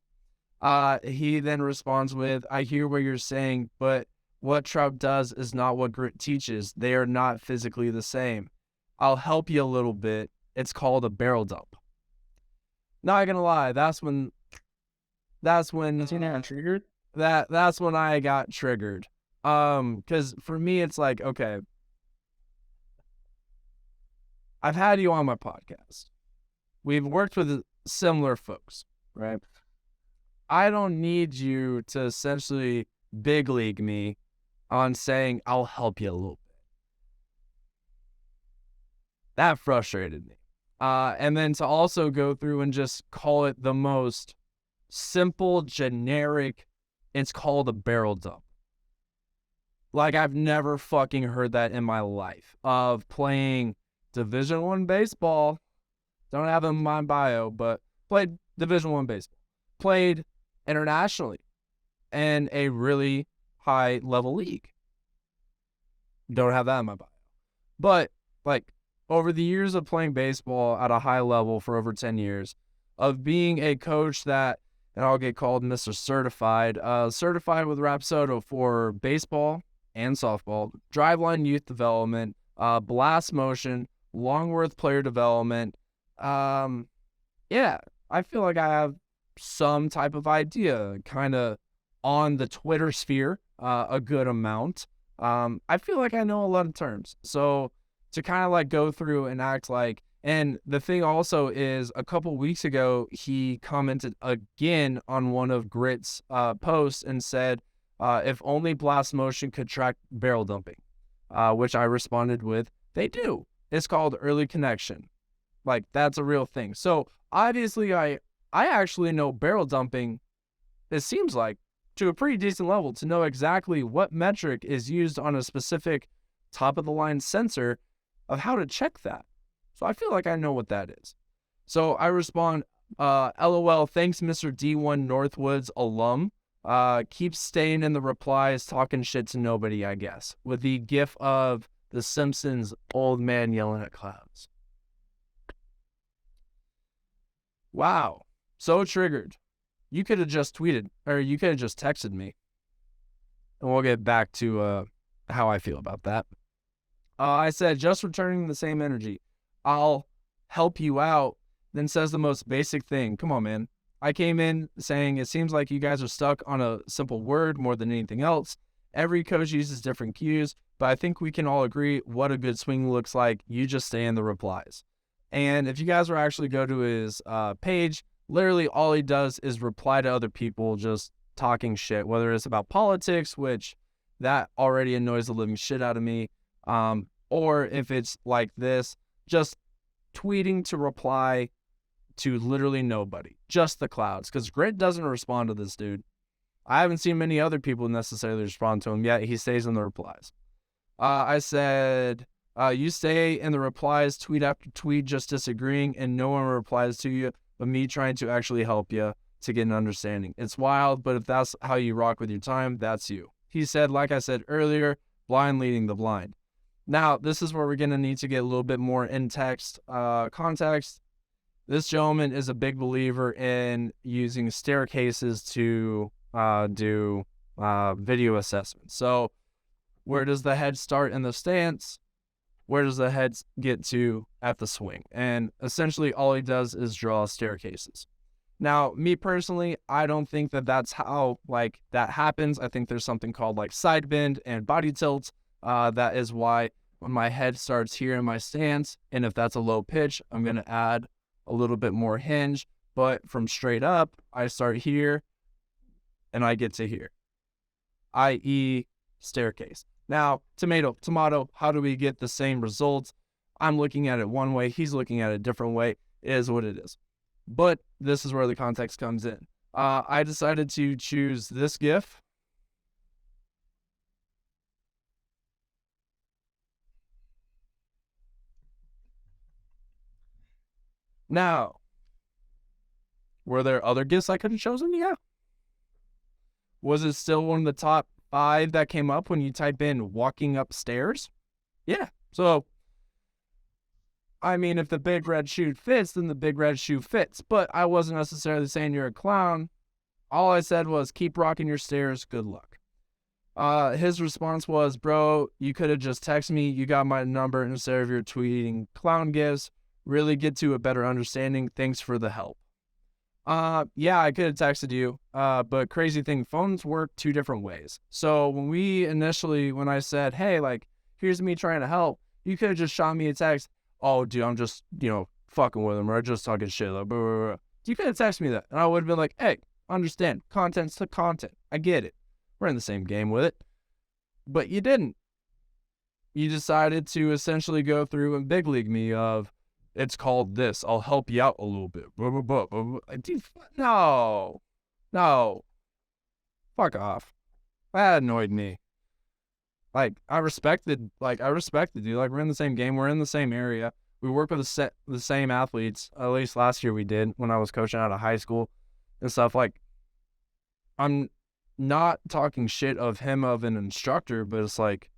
He then responds with, I hear what you're saying, but what Trout does is not what Grit teaches. They are not physically the same. I'll help you a little bit. It's called a barrel dump. Not gonna lie, that's when triggered? That's when I got triggered. Because for me, it's like, okay, I've had you on my podcast. We've worked with similar folks, right? I don't need you to essentially big league me on saying I'll help you a little bit. That frustrated me. And then to also go through and just call it the most simple, generic, it's called a barrel dump. Like, I've never fucking heard that in my life. Of playing Division I baseball. Don't have it in my bio, but played Division I baseball. Played internationally in a really high level league. Don't have that in my bio. But, like, over the years of playing baseball at a high level for over 10 years, of being a coach that, and I'll get called Mr. Certified, certified with Rapsodo for baseball and softball, driveline youth development, blast motion, Longworth player development. Yeah, I feel like I have some type of idea kind of on the Twitter sphere a good amount. I feel like I know a lot of terms. So to kind of like go through and act like, and the thing also is a couple weeks ago, he commented again on one of Grit's posts and said, if only Blast Motion could track barrel dumping, which I responded with, they do. It's called early connection. Like, that's a real thing. So obviously I actually know barrel dumping, it seems like, to a pretty decent level to know exactly what metric is used on a specific top of the line sensor of how to check that. So I feel like I know what that is. So I respond, LOL, thanks Mr. D1 Northwoods alum. Keep staying in the replies, talking shit to nobody, I guess. With the gif of The Simpsons old man yelling at clouds. Wow. So triggered. You could have just tweeted, or you could have just texted me. And we'll get back to how I feel about that. I said, just returning the same energy. I'll help you out. Then says the most basic thing. Come on, man. I came in saying it seems like you guys are stuck on a simple word more than anything else. Every coach uses different cues, but I think we can all agree what a good swing looks like. You just stay in the replies. And if you guys were actually go to his page, literally all he does is reply to other people just talking shit, whether it's about politics, which that already annoys the living shit out of me, or if it's like this, just tweeting to reply to literally nobody, just the clouds, because Grit doesn't respond to this dude. I haven't seen many other people necessarily respond to him yet. He stays in the replies. I said, you stay in the replies, tweet after tweet, just disagreeing, and no one replies to you, but me trying to actually help you to get an understanding. It's wild, but if that's how you rock with your time, that's you. He said, like I said earlier, blind leading the blind. Now, this is where we're going to need to get a little bit more in-text context. This gentleman is a big believer in using staircases to do video assessment. So where does the head start in the stance? Where does the head get to at the swing? And essentially all he does is draw staircases. Now, me personally, I don't think that that's how like that happens. I think there's something called like side bend and body tilt. That is why when my head starts here in my stance, and if that's a low pitch, I'm going to add a little bit more hinge. But from straight up, I start here and I get to here, i.e. staircase. Now, tomato, tomato, how do we get the same results? I'm looking at it one way. He's looking at it a different way. It is what it is. But this is where the context comes in. I decided to choose this GIF. Now, were there other GIFs I could have chosen? Yeah. Was it still one of the top 5 that came up when you type in walking upstairs? Yeah. So, I mean, if the big red shoe fits, then the big red shoe fits. But I wasn't necessarily saying you're a clown. All I said was keep rocking your stairs. Good luck. His response was, bro, you could have just texted me. You got my number instead of your tweeting clown gifts. Really get to a better understanding. Thanks for the help. Yeah, I could have texted you. But crazy thing, phones work 2 different ways. So when I said, hey, like, here's me trying to help, you could have just shot me a text. Oh, dude, I'm just, fucking with him, or just talking shit. Like, blah, blah, blah. You could have texted me that, and I would have been like, hey, understand, content's to content. I get it. We're in the same game with it. But you didn't. You decided to essentially go through and big league me of, it's called this. I'll help you out a little bit. Blah, blah, blah, blah, blah. Dude, no. Fuck off. That annoyed me. Like, I respect the dude. Like, we're in the same game. We're in the same area. We work with the same athletes. At least last year we did when I was coaching out of high school and stuff. Like, I'm not talking shit of him of an instructor, but it's like,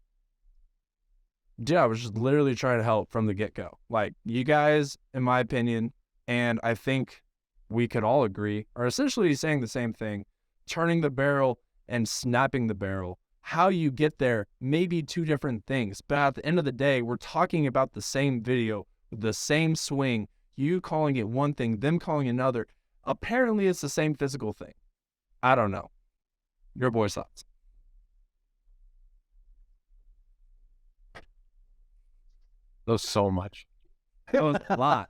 dude, I was just literally trying to help from the get-go. Like, you guys, in my opinion, and I think we could all agree, are essentially saying the same thing. Turning the barrel and snapping the barrel. How you get there may be 2 different things, but at the end of the day, we're talking about the same video, the same swing, you calling it one thing, them calling another. Apparently, it's the same physical thing. I don't know. Your boy's thoughts. That was so much. That was a lot.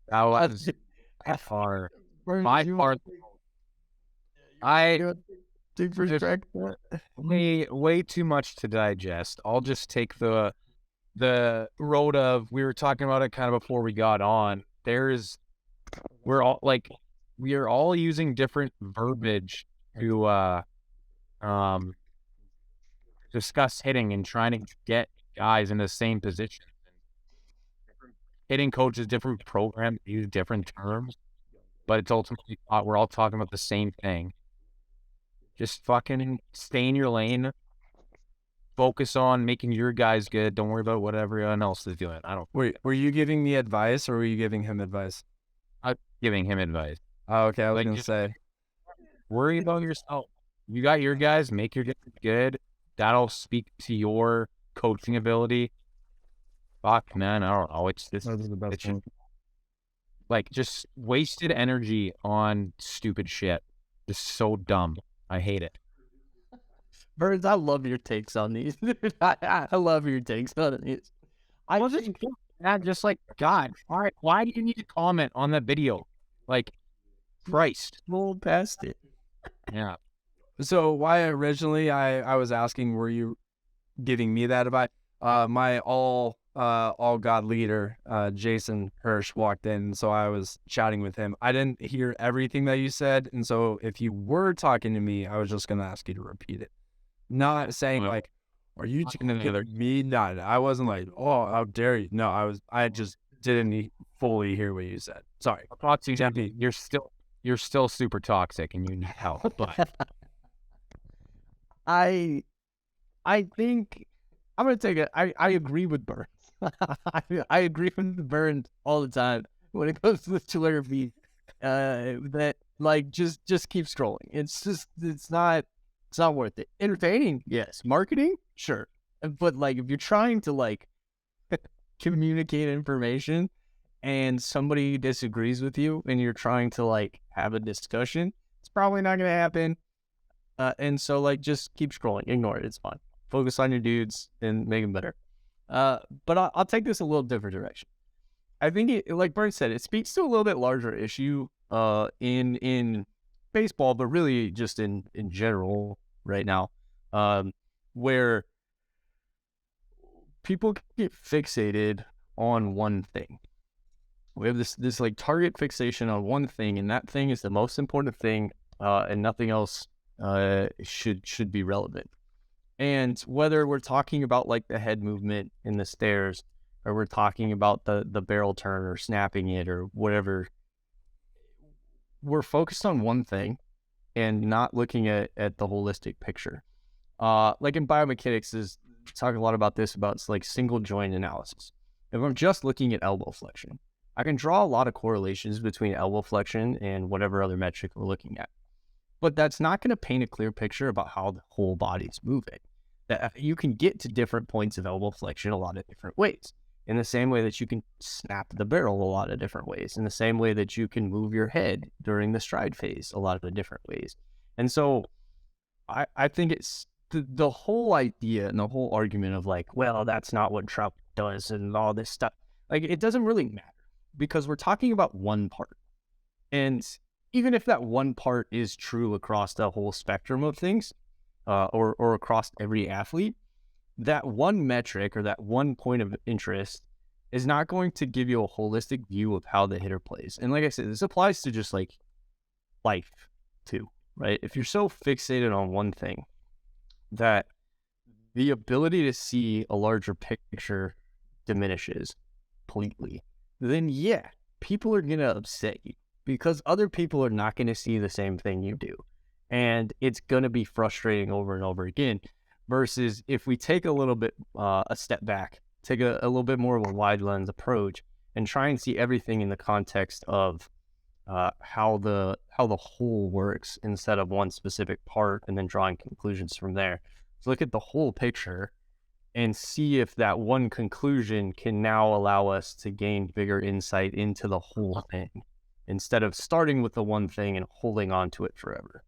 That was far. By far. Way too much to digest. I'll just take the road of, we were talking about it kind of before we got on. We are all using different verbiage to discuss hitting and trying to get guys in the same position. Hitting coaches, different programs use different terms, but it's ultimately we're all talking about the same thing. Just fucking stay in your lane. Focus on making your guys good. Don't worry about what everyone else is doing. Were you giving me advice or were you giving him advice? I'm giving him advice. Oh, okay. I was gonna say, worry about yourself. You got your guys. Make your guys good. That'll speak to your coaching ability. Fuck, man. I don't know. It's this. those are the best It's ones. like just wasted energy on stupid shit. Just so dumb. I hate it. Burns, I love your takes on these. I love your takes on these. I wasn't just like, God, all right, why do you need to comment on that video? Like, Christ. roll past it. Yeah. So why originally I was asking, were you giving me that advice? My all God leader, Jason Hirsch, walked in, so I was chatting with him. I didn't hear everything that you said, and so if you were talking to me, I was just gonna ask you to repeat it. Not saying Well, like, are you talking to the other- me? Not. I wasn't like, oh, how dare you? No, I just didn't fully hear what you said. Sorry. You're still super toxic and you need help. But I think I'm gonna take it. I agree with Burns. I agree with Burns all the time when it comes to the Twitter feed. That like just keep scrolling. It's not worth it. Entertaining, yes. Marketing, sure. But like if you're trying to like communicate information and somebody disagrees with you and you're trying to like have a discussion, it's probably not gonna happen. And so like just keep scrolling, ignore it. It's fine. Focus on your dudes and make them better. But I'll take this a little different direction. I think it, like Burns said, it speaks to a little bit larger issue in baseball, but really just in general right now, where people get fixated on one thing. We have this like target fixation on one thing, and that thing is the most important thing, and nothing else should be relevant. And whether we're talking about like the head movement in the stairs, or we're talking about the barrel turn or snapping it or whatever, we're focused on one thing and not looking at the holistic picture. Like in biomechanics, is talk a lot about this, about like single joint analysis. If I'm just looking at elbow flexion, I can draw a lot of correlations between elbow flexion and whatever other metric we're looking at. But that's not going to paint a clear picture about how the whole body is moving. That you can get to different points of elbow flexion a lot of different ways. In the same way that you can snap the barrel a lot of different ways. In the same way that you can move your head during the stride phase a lot of different ways. And so I think it's the whole idea and the whole argument of like, well, that's not what Trout does and all this stuff. Like, it doesn't really matter because we're talking about one part. And even if that one part is true across the whole spectrum of things, or across every athlete, that one metric or that one point of interest is not going to give you a holistic view of how the hitter plays. And like I said, this applies to just like life too, right? If you're so fixated on one thing that the ability to see a larger picture diminishes completely, then yeah, people are going to upset you because other people are not going to see the same thing you do. And it's going to be frustrating over and over again. Versus if we take a little bit, a step back, take a little bit more of a wide lens approach and try and see everything in the context of how the whole works instead of one specific part and then drawing conclusions from there. So look at the whole picture and see if that one conclusion can now allow us to gain bigger insight into the whole thing instead of starting with the one thing and holding on to it forever.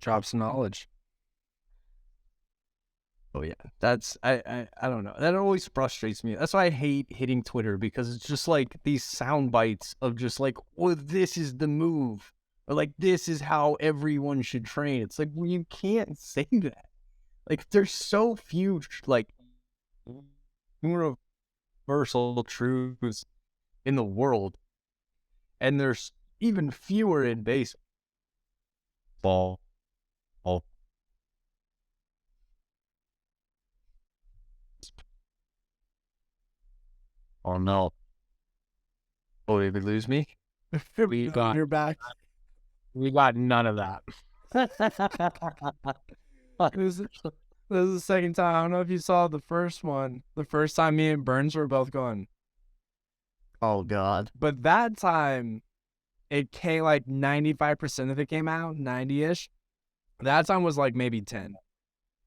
Drop some knowledge. Oh yeah, that's I don't know. That always frustrates me. That's why I hate hitting Twitter, because it's just like these sound bites of just like, well, this is the move, or like this is how everyone should train. It's like, well, you can't say that. Like, there's so few like universal truths in the world, and there's even fewer in baseball. Oh no. Oh, did we lose me? You're back. We got none of that. This is the second time. I don't know if you saw the first one. The first time me and Burns were both going. Oh God. But that time, it came like 95% of it came out, 90-ish. That time was like maybe 10.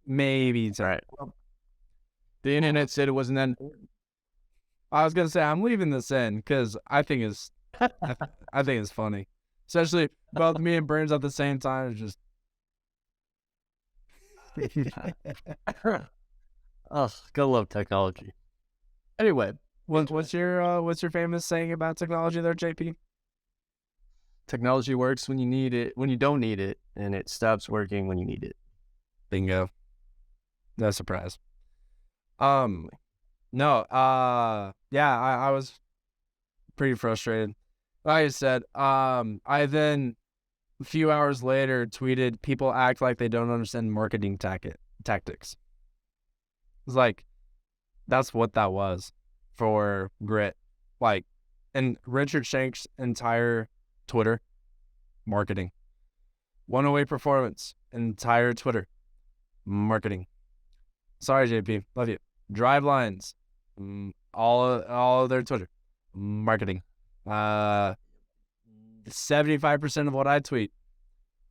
Maybe 10. Right. The internet said it wasn't that. I was gonna say I'm leaving this in because I think it's funny, especially both me and Burns at the same time. It's just Oh, gotta love technology. Anyway, what's your famous saying about technology there, JP? technology works when you need it, when you don't need it, and it stops working when you need it. Bingo. No surprise. No, yeah, I was pretty frustrated. Like I said, I then a few hours later tweeted, people act like they don't understand marketing tactics. It's like, that's what that was for Grit. Like, and Richard Shank's entire Twitter, marketing. 108 Performance, entire Twitter, marketing. Sorry, JP, love you. Drivelines, all of their Twitter, marketing. 75% of what I tweet,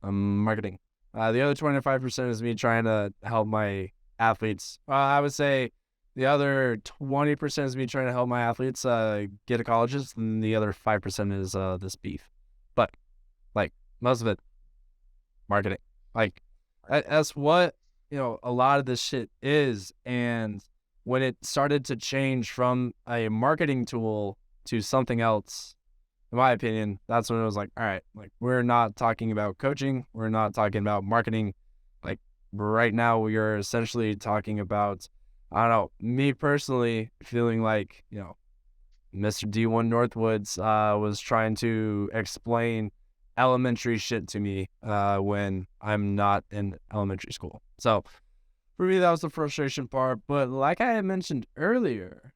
marketing. The other 25% is me trying to help my athletes. I would say the other 20% is me trying to help my athletes get to colleges, and the other 5% is this beef. But like most of it, marketing. Like that's what a lot of this shit is. And when it started to change from a marketing tool to something else, in my opinion, that's when it was like, all right, like we're not talking about coaching, we're not talking about marketing. Like right now, we are essentially talking about, I don't know, me personally feeling like, Mr. D1 Northwoods was trying to explain elementary shit to me when I'm not in elementary school. So for me, that was the frustration part. But like I had mentioned earlier,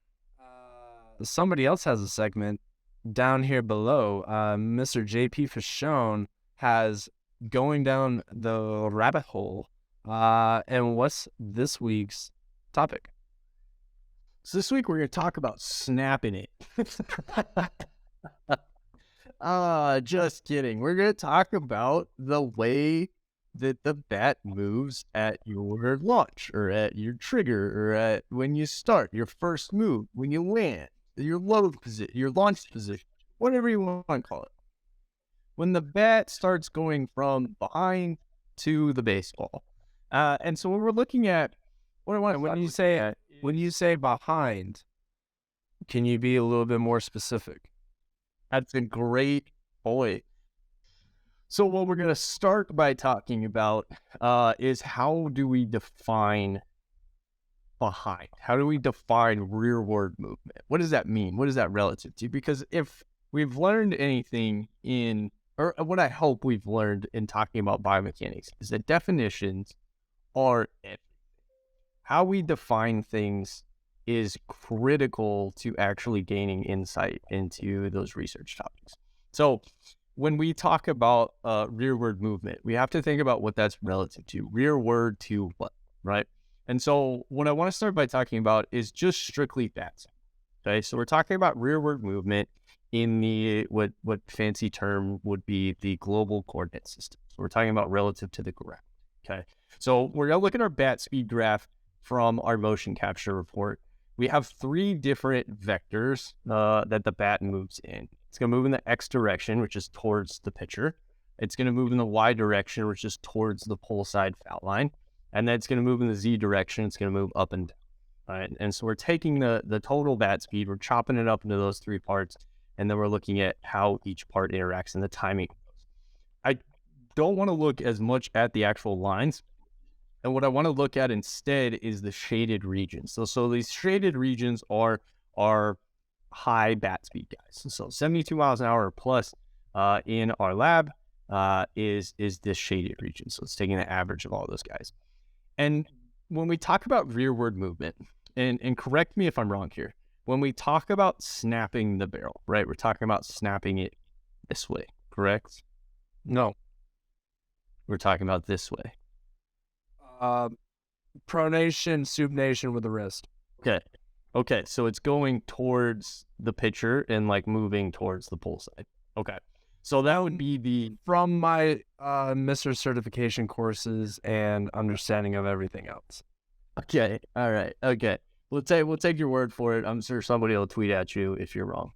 somebody else has a segment down here below. Mr. JP Fasone has Going Down the Rabbit Hole. And what's this week's topic? So this week we're going to talk about snapping it. Just kidding. We're going to talk about the way that the bat moves at your launch, or at your trigger, or at when you start your first move, when you land, your load position, your launch position, whatever you want to call it. When the bat starts going from behind to the baseball. And so when we're looking at what I want to, when you say behind, can you be a little bit more specific? That's a great point. So what we're going to start by talking about is, how do we define behind? How do we define rearward movement? What does that mean? What is that relative to? Because if we've learned anything or what I hope we've learned in talking about biomechanics, is that definitions are everything. How we define things is critical to actually gaining insight into those research topics. So when we talk about rearward movement, we have to think about what that's relative to. Rearward to what, right? And so what I want to start by talking about is just strictly that. Okay, so we're talking about rearward movement in the what fancy term would be the global coordinate system. So we're talking about relative to the ground. Okay, so we're going to look at our bat speed graph from our motion capture report. We have 3 different vectors that the bat moves in. It's going to move in the X direction, which is towards the pitcher. It's going to move in the Y direction, which is towards the pole side foul line. And then it's going to move in the Z direction. It's going to move up and down. All right. And so we're taking the total bat speed, we're chopping it up into those three parts, and then we're looking at how each part interacts and the timing. I don't want to look as much at the actual lines. And what I want to look at instead is the shaded regions. So these shaded regions are high bat speed guys. So 72 miles an hour or plus in our lab is this shaded region. So it's taking the average of all those guys. And when we talk about rearward movement, and correct me if I'm wrong here, when we talk about snapping the barrel, right, we're talking about snapping it this way, correct? No. We're talking about this way. Pronation, supination with the wrist. Okay, so it's going towards the pitcher and like moving towards the pole side. Okay, so that would be the... From my Mr. certification courses and understanding of everything else. Okay, all right, okay. We'll take your word for it. I'm sure somebody will tweet at you if you're wrong.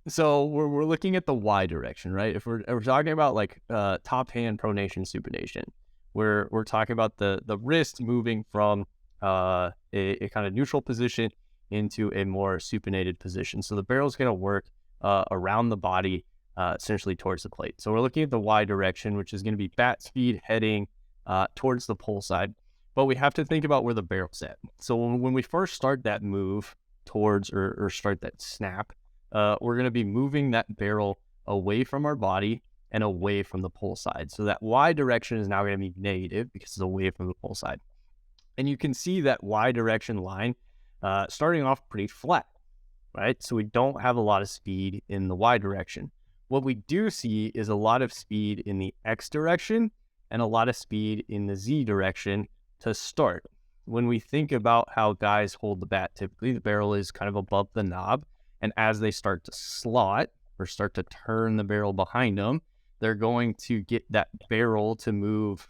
So we're looking at the Y direction, right? If we're talking about like top hand pronation, supination, we're talking about the wrist moving from a kind of neutral position into a more supinated position. So the barrel's going to work around the body, essentially towards the plate. So we're looking at the Y direction, which is going to be bat speed heading towards the pole side. But we have to think about where the barrel's at. So when we first start that move towards or start that snap, we're going to be moving that barrel away from our body and away from the pole side. So that Y direction is now going to be negative because it's away from the pole side. And you can see that Y direction line starting off pretty flat, right? So we don't have a lot of speed in the Y direction. What we do see is a lot of speed in the X direction and a lot of speed in the Z direction to start. When we think about how guys hold the bat, typically the barrel is kind of above the knob. And as they start to slot or start to turn the barrel behind them, they're going to get that barrel to move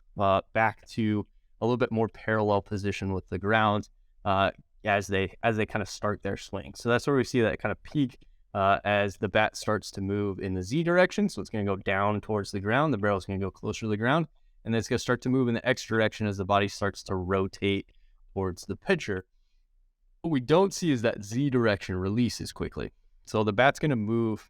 back to a little bit more parallel position with the ground as they kind of start their swing. So that's where we see that kind of peak as the bat starts to move in the Z direction. So it's going to go down towards the ground. The barrel is going to go closer to the ground. And then it's going to start to move in the X direction as the body starts to rotate towards the pitcher. What we don't see is that Z direction releases quickly. So the bat's going to move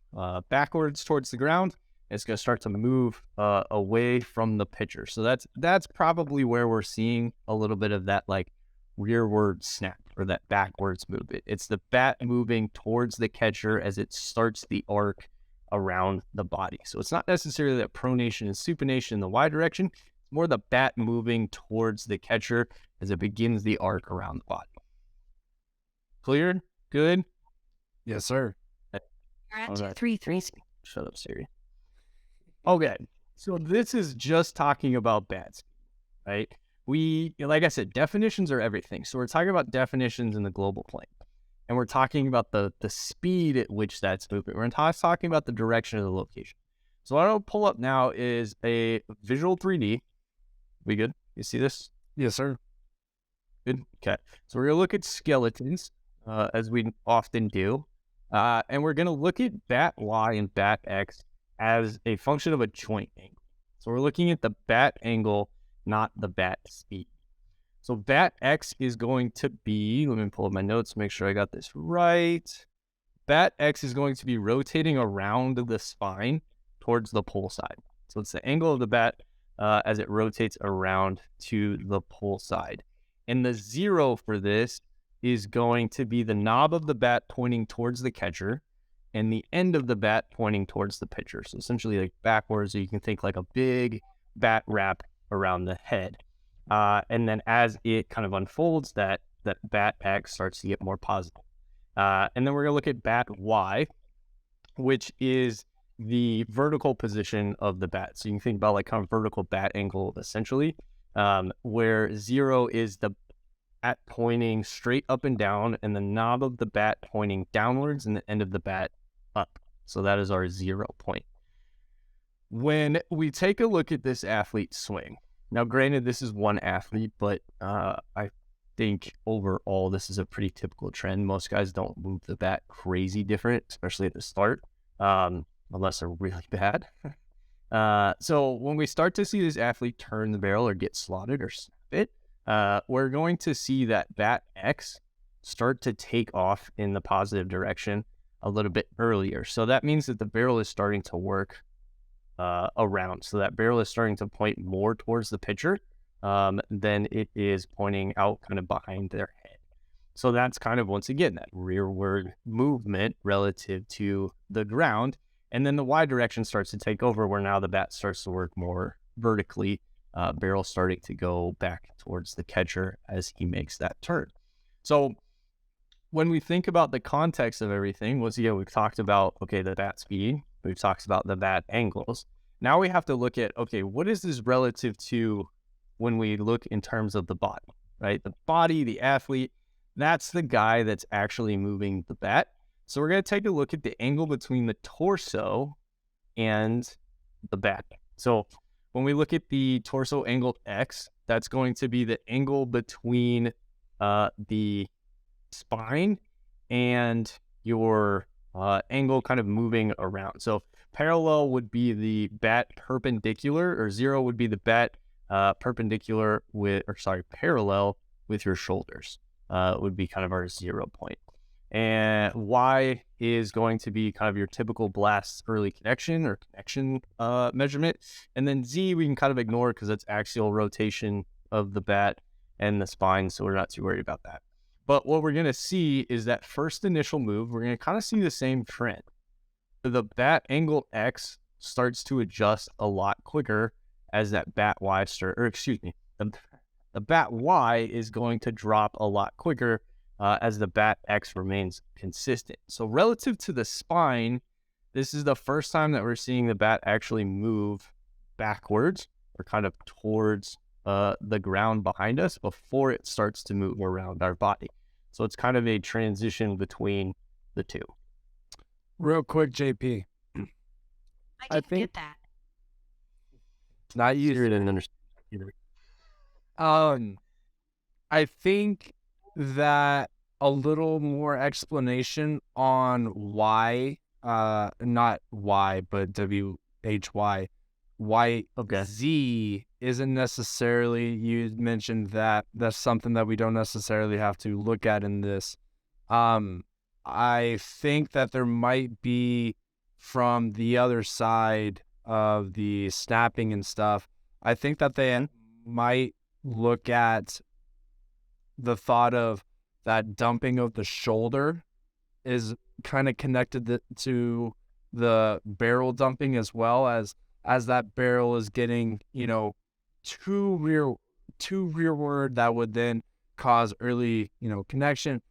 backwards towards the ground. It's going to start to move away from the pitcher. So that's probably where we're seeing a little bit of that like rearward snap or that backwards movement. It's the bat moving towards the catcher as it starts the arc around the body. So it's not necessarily that pronation and supination in the Y direction. It's more the bat moving towards the catcher as it begins the arc around the body. Clear? Good? Yes, sir. Okay. 3 Shut up, Siri. Okay, so this is just talking about bat speed, right? Like I said, definitions are everything. So we're talking about definitions in the global plane. And we're talking about the speed at which that's moving. We're talking about the direction of the location. So what I'll pull up now is a visual 3D. We good? You see this? Yes, sir. Good. Okay. So we're going to look at skeletons, as we often do. And we're going to look at bat Y and bat X as a function of a joint angle. So we're looking at the bat angle, not the bat speed. So bat X is going to be, let me pull up my notes, make sure I got this right. Bat X is going to be rotating around the spine towards the pole side. So it's the angle of the bat as it rotates around to the pole side. And the 0 for this is going to be the knob of the bat pointing towards the catcher and the end of the bat pointing towards the pitcher. So essentially like backwards, so you can think like a big bat wrap around the head. And then as it kind of unfolds, that bat X starts to get more positive. And then we're going to look at bat Y, which is the vertical position of the bat. So you can think about like kind of vertical bat angle, essentially, where 0 is the bat pointing straight up and down, and the knob of the bat pointing downwards, and the end of the bat up. So that is our 0 point. When we take a look at this athlete's swing, now granted, this is one athlete, but I think overall this is a pretty typical trend. Most guys don't move the bat crazy different, especially at the start, unless they're really bad. So when we start to see this athlete turn the barrel or get slotted or snap it, we're going to see that bat X start to take off in the positive direction a little bit earlier. So that means that the barrel is starting to work around. So that barrel is starting to point more towards the pitcher than it is pointing out kind of behind their head. So that's kind of, once again, that rearward movement relative to the ground. And then the Y direction starts to take over, where now the bat starts to work more vertically, barrel starting to go back towards the catcher as he makes that turn. So when we think about the context of everything, once again, we've talked about, okay, the bat speed, we've talked about the bat angles. Now we have to look at, okay, what is this relative to when we look in terms of the body, right? The body, the athlete, that's the guy that's actually moving the bat. So we're going to take a look at the angle between the torso and the bat. So when we look at the torso angle X, that's going to be the angle between the spine and your angle kind of moving around. So parallel would be the bat perpendicular, or zero would be the bat parallel with your shoulders. Would be kind of our 0 point. And Y is going to be kind of your typical blast early connection or connection measurement. And then Z we can kind of ignore because it's axial rotation of the bat and the spine, so we're not too worried about that. But what we're going to see is that first initial move, we're going to kind of see the same trend. The bat angle X starts to adjust a lot quicker as that bat Y the bat Y is going to drop a lot quicker as the bat X remains consistent. So relative to the spine, this is the first time that we're seeing the bat actually move backwards or kind of towards the ground behind us before it starts to move around our body. So it's kind of a transition between the two. Real quick, JP. I didn't get that. It's not easier than understand. I think that a little more explanation on why, not Y, but WHY, why Z isn't necessarily, you mentioned that that's something that we don't necessarily have to look at in this. I think that there might be, from the other side of the snapping and stuff, I think that they might look at the thought of that dumping of the shoulder is kind of connected to the barrel dumping, as well as that barrel is getting, too rearward, that would then cause early, connection.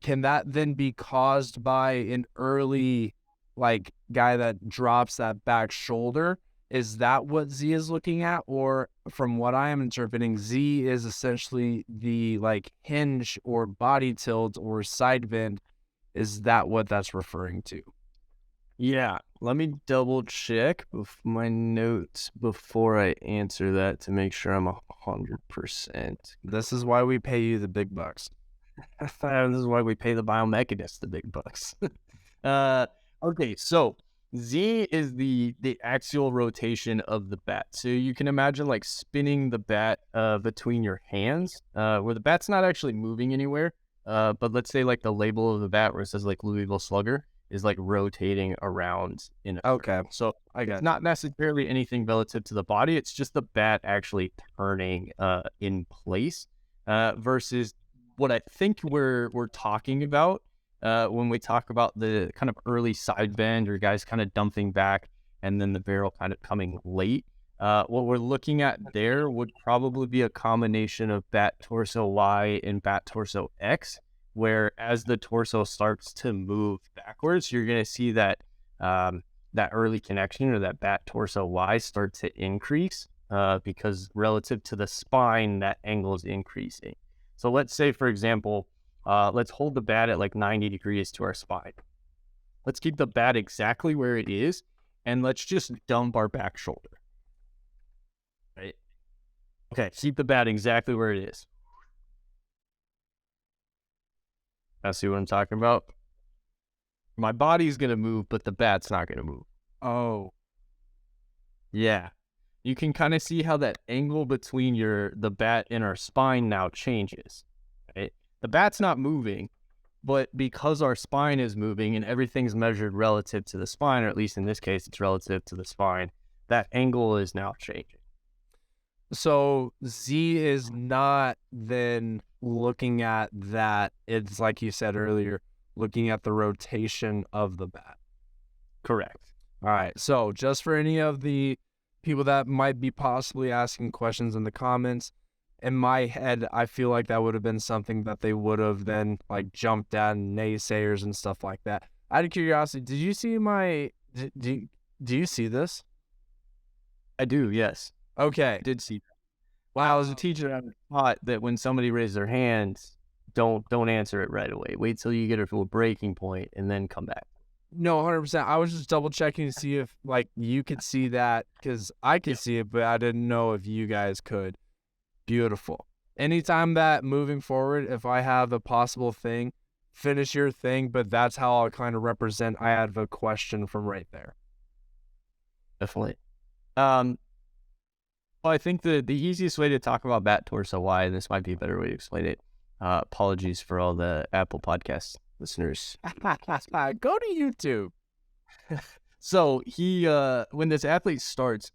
Can that then be caused by an early, guy that drops that back shoulder? Is that what Z is looking at? Or from what I am interpreting, Z is essentially the hinge or body tilt or side bend. Is that what that's referring to? Yeah, let me double check my notes before I answer that to make sure I'm 100%. This is why we pay you the big bucks. This is why we pay the biomechanists the big bucks. Okay, so Z is the axial rotation of the bat. So you can imagine spinning the bat between your hands, where the bat's not actually moving anywhere. But let's say the label of the bat where it says Louisville Slugger is rotating around in a circle. So it's not necessarily anything relative to the body. It's just the bat actually turning in place versus what I think we're talking about when we talk about the kind of early side bend or guys kind of dumping back and then the barrel kind of coming late. What we're looking at there would probably be a combination of bat torso Y and bat torso X, where as the torso starts to move backwards, you're going to see that that early connection or that bat torso Y start to increase because relative to the spine, that angle is increasing. So let's say, for example, let's hold the bat at 90 degrees to our spine. Let's keep the bat exactly where it is, and let's just dump our back shoulder. Right? Okay, keep the bat exactly where it is. Now see what I'm talking about? My body's going to move, but the bat's not going to move. Oh. Yeah. You can kind of see how that angle between the bat and our spine now changes, right? The bat's not moving, but because our spine is moving and everything's measured relative to the spine, or at least in this case, it's relative to the spine, that angle is now changing. So Z is not then looking at that. It's like you said earlier, looking at the rotation of the bat. Correct. All right. So just for any of the people that might be possibly asking questions in the comments, in my head, I feel like that would have been something that they would have then like jumped at, naysayers and stuff like that. Out of curiosity, did you see do you see this? I do, yes. Okay. I did see that. Wow, as a teacher, I'm taught that when somebody raises their hand, don't answer it right away. Wait till you get it to a breaking point and then come back. No, 100%. I was just double checking to see if like you could see that, because I could see it, but I didn't know if you guys could. Beautiful. Anytime that moving forward, if I have a possible thing, finish your thing, but that's how I'll kind of represent I have a question from right there. Definitely. Well, I think the easiest way to talk about bat torso Y, and this might be a better way to explain it. Apologies for all the Apple Podcast listeners. Go to YouTube. So he, when this athlete starts,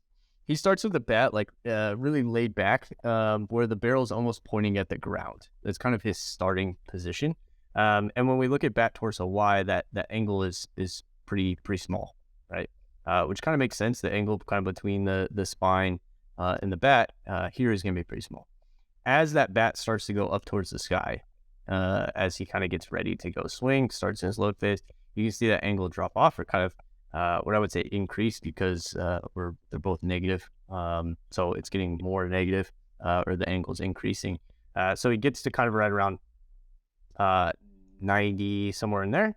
he starts with the bat like really laid back, where the barrel is almost pointing at the ground. That's kind of his starting position. And when we look at bat torso Y, that angle is pretty small, right? Which kind of makes sense. The angle kind of between the spine and the bat here is going to be pretty small. As that bat starts to go up towards the sky, as he kind of gets ready to go swing, starts in his load phase, you can see that angle drop off, or kind of what I would say increase, because they're both negative. So it's getting more negative, or the angle's increasing. So he gets to kind of right around 90, somewhere in there,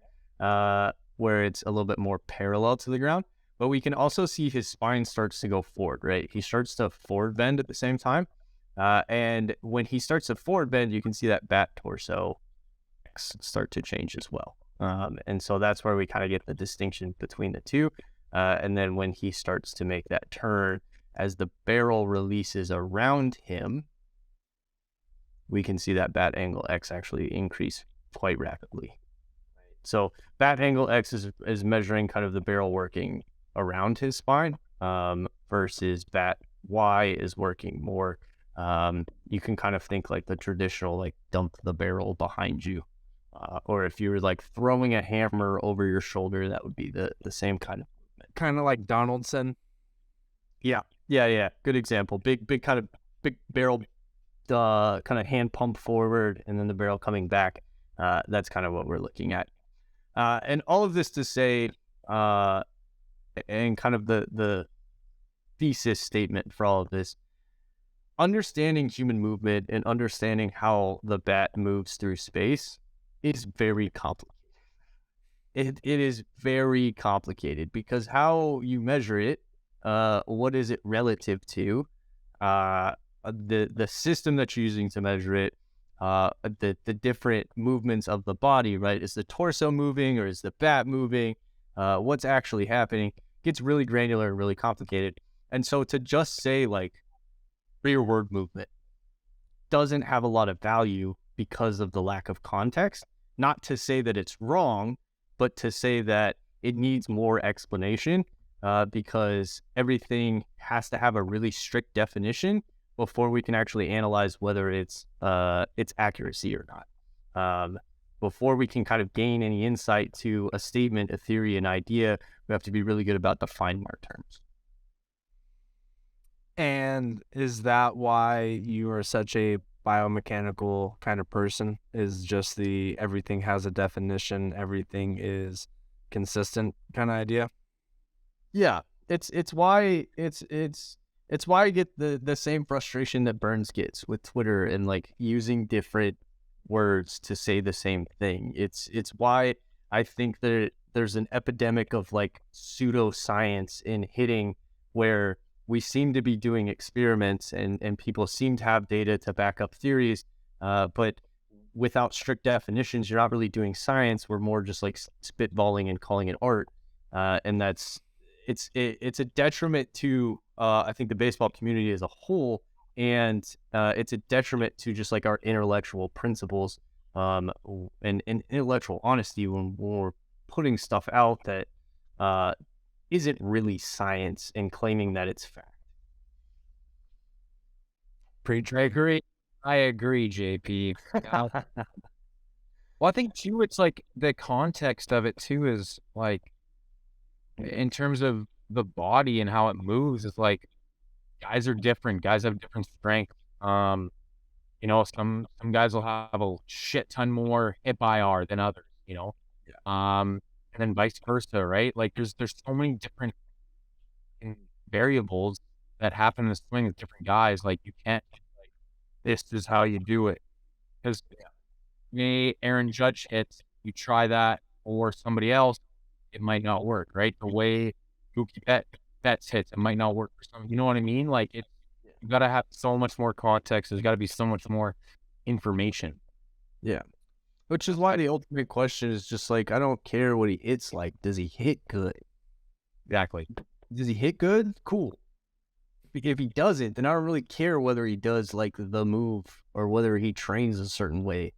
where it's a little bit more parallel to the ground. But we can also see his spine starts to go forward, right? He starts to forward bend at the same time. And when he starts to forward bend, you can see that bat torso start to change as well. And so that's where we kind of get the distinction between the two. And then when he starts to make that turn, as the barrel releases around him, we can see that bat angle X actually increase quite rapidly. So bat angle X is measuring kind of the barrel working around his spine, versus bat Y is working more. You can kind of think like the traditional, like dump the barrel behind you. Or if you were like throwing a hammer over your shoulder, that would be the same kind of movement. Kind of like Donaldson. Yeah. Good example. Big barrel, kind of hand pump forward, and then the barrel coming back. That's kind of what we're looking at. And all of this to say, and kind of the thesis statement for all of this, understanding human movement and understanding how the bat moves through space is very complicated. It is very complicated, because how you measure it, what is it relative to, the system that you're using to measure it, the different movements of the body, right? Is the torso moving, or is the bat moving? What's actually happening? Gets really granular and really complicated. And so to just say like rearward movement doesn't have a lot of value because of the lack of context. Not to say that it's wrong, but to say that it needs more explanation, because everything has to have a really strict definition before we can actually analyze whether it's accuracy or not. Before we can kind of gain any insight to a statement, a theory, an idea, we have to be really good about defining our terms. And is that why you are such a biomechanical kind of person? Is just the everything has a definition, everything is consistent kind of idea? Yeah, it's why I get the same frustration that Burns gets with Twitter and like using different words to say the same thing. It's why I think that there's an epidemic of like pseudoscience in hitting, where we seem to be doing experiments and people seem to have data to back up theories, but without strict definitions, you're not really doing science. We're more just like spitballing and calling it art, and it's a detriment to I think the baseball community as a whole, and it's a detriment to just like our intellectual principles and intellectual honesty when we're putting stuff out that isn't really science and claiming that it's fact. I agree, JP. Well, I think too, it's like the context of it too is like in terms of the body and how it moves. It's like guys are different. Guys have different strength. You know, some guys will have a shit ton more hip IR than others. You know, and then vice versa, right? Like there's so many different variables that happen in the swing with different guys. Like you can't like this is how you do it because Aaron Judge hits, you try that or somebody else, it might not work, right? The way Mookie Betts hits, it might not work for some. You know what I mean? Like you got to have so much more context. There's got to be so much more information. Yeah. Which is why the ultimate question is just like, I don't care what he hits like. Does he hit good? Exactly. Does he hit good? Cool. If he doesn't, then I don't really care whether he does like the move or whether he trains a certain way.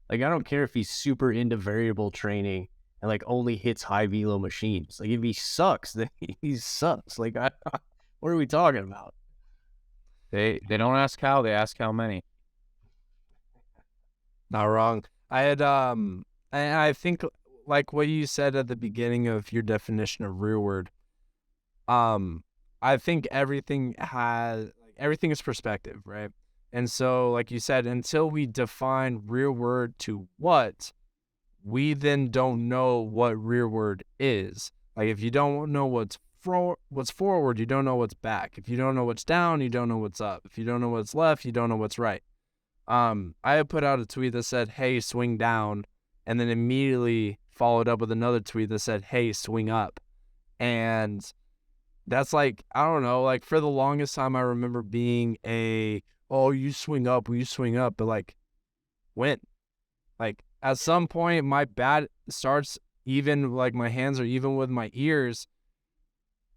Like, I don't care if he's super into variable training and like only hits high velo machines. Like, if he sucks, then he sucks. Like, what are we talking about? They don't ask how, they ask how many. Not wrong. I think like what you said at the beginning of your definition of rearward, I think everything is perspective, right? And so, like you said, until we define rearward to what, we then don't know what rearward is. Like if you don't know what's forward, you don't know what's back. If you don't know what's down, you don't know what's up. If you don't know what's left, you don't know what's right. I had put out a tweet that said, "Hey, swing down," and then immediately followed up with another tweet that said, "Hey, swing up." And that's like, I don't know, like for the longest time I remember being oh, you swing up, but like when? Like at some point my bat starts even, like my hands are even with my ears,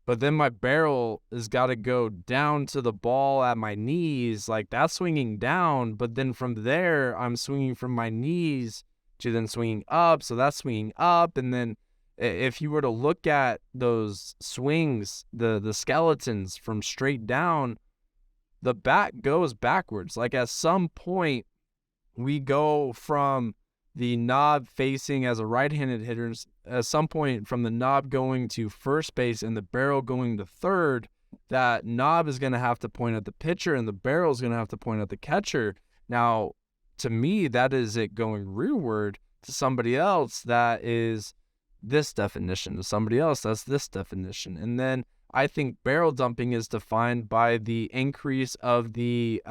but then my barrel has got to go down to the ball at my knees. Like that's swinging down, but then from there I'm swinging from my knees to then swinging up. So that's swinging up. And then if you were to look at those swings, the skeletons from straight down, the bat goes backwards. Like at some point we go from the knob facing as a right-handed hitter, at some point from the knob going to first base and the barrel going to third, that knob is going to have to point at the pitcher and the barrel is going to have to point at the catcher. Now, to me, that is it going rearward. To somebody else, that is this definition. To somebody else, that's this definition. And then I think barrel dumping is defined by the increase of the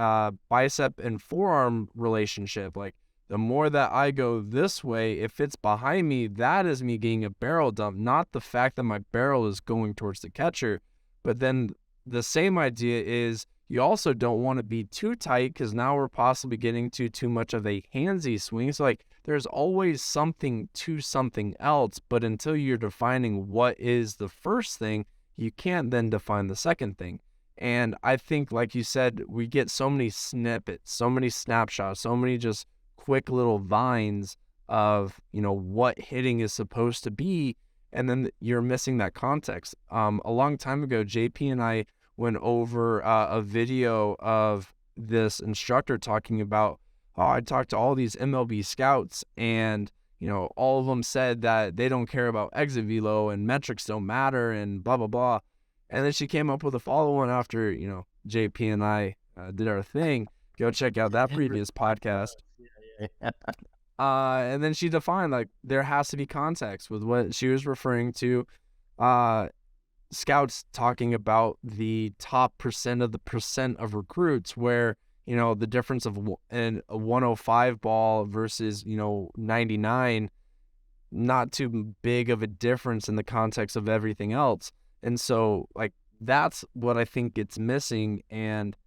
bicep and forearm relationship. Like, the more that I go this way, if it's behind me, that is me getting a barrel dump, not the fact that my barrel is going towards the catcher. But then the same idea is you also don't want to be too tight because now we're possibly getting to too much of a handsy swing. So like there's always something to something else, but until you're defining what is the first thing, you can't then define the second thing. And I think, like you said, we get so many snippets, so many snapshots, so many just quick little vines of, you know, what hitting is supposed to be, and then you're missing that context. A long time ago, JP and I went over a video of this instructor talking about, I talked to all these MLB scouts, and, you know, all of them said that they don't care about exit velo and metrics don't matter and blah, blah, blah. And then she came up with a follow-on after, you know, JP and I did our thing. Go check out that previous podcast. And then she defined, like, there has to be context with what she was referring to. Scouts talking about the top percent of recruits, where, you know, the difference of a 105 ball versus, you know, 99, not too big of a difference in the context of everything else. And so, like, that's what I think it's missing, and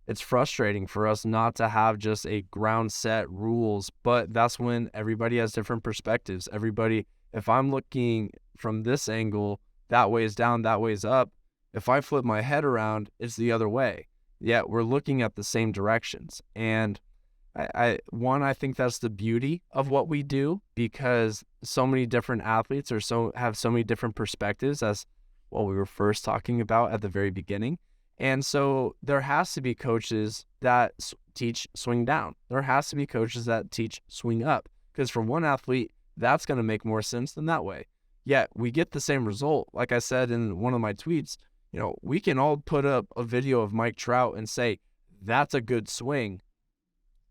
it's frustrating for us not to have just a ground set rules, but that's when everybody has different perspectives. Everybody, if I'm looking from this angle, that way is down, that way is up, If I flip my head around, it's the other way. Yet we're looking at the same directions. And I think that's the beauty of what we do, because so many different athletes have so many different perspectives, as what we were first talking about at the very beginning. And so there has to be coaches that teach swing down. There has to be coaches that teach swing up, because for one athlete, that's going to make more sense than that way. Yet we get the same result. Like I said in one of my tweets, we can all put up a video of Mike Trout and say, that's a good swing.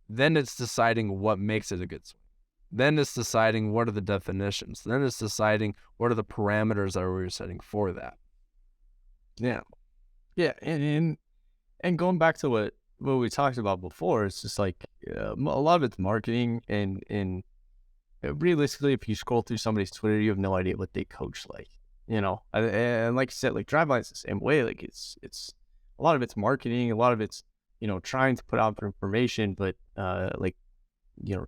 Then it's deciding what makes it a good swing. Then it's deciding what are the definitions. Then it's deciding what are the parameters that we're setting for that. Yeah. Yeah. And going back to what we talked about before, it's just like a lot of it's marketing, and realistically, if you scroll through somebody's Twitter, you have no idea what they coach like. And like you said, like Driveline's the same way. Like it's a lot of it's marketing, a lot of it's trying to put out information, but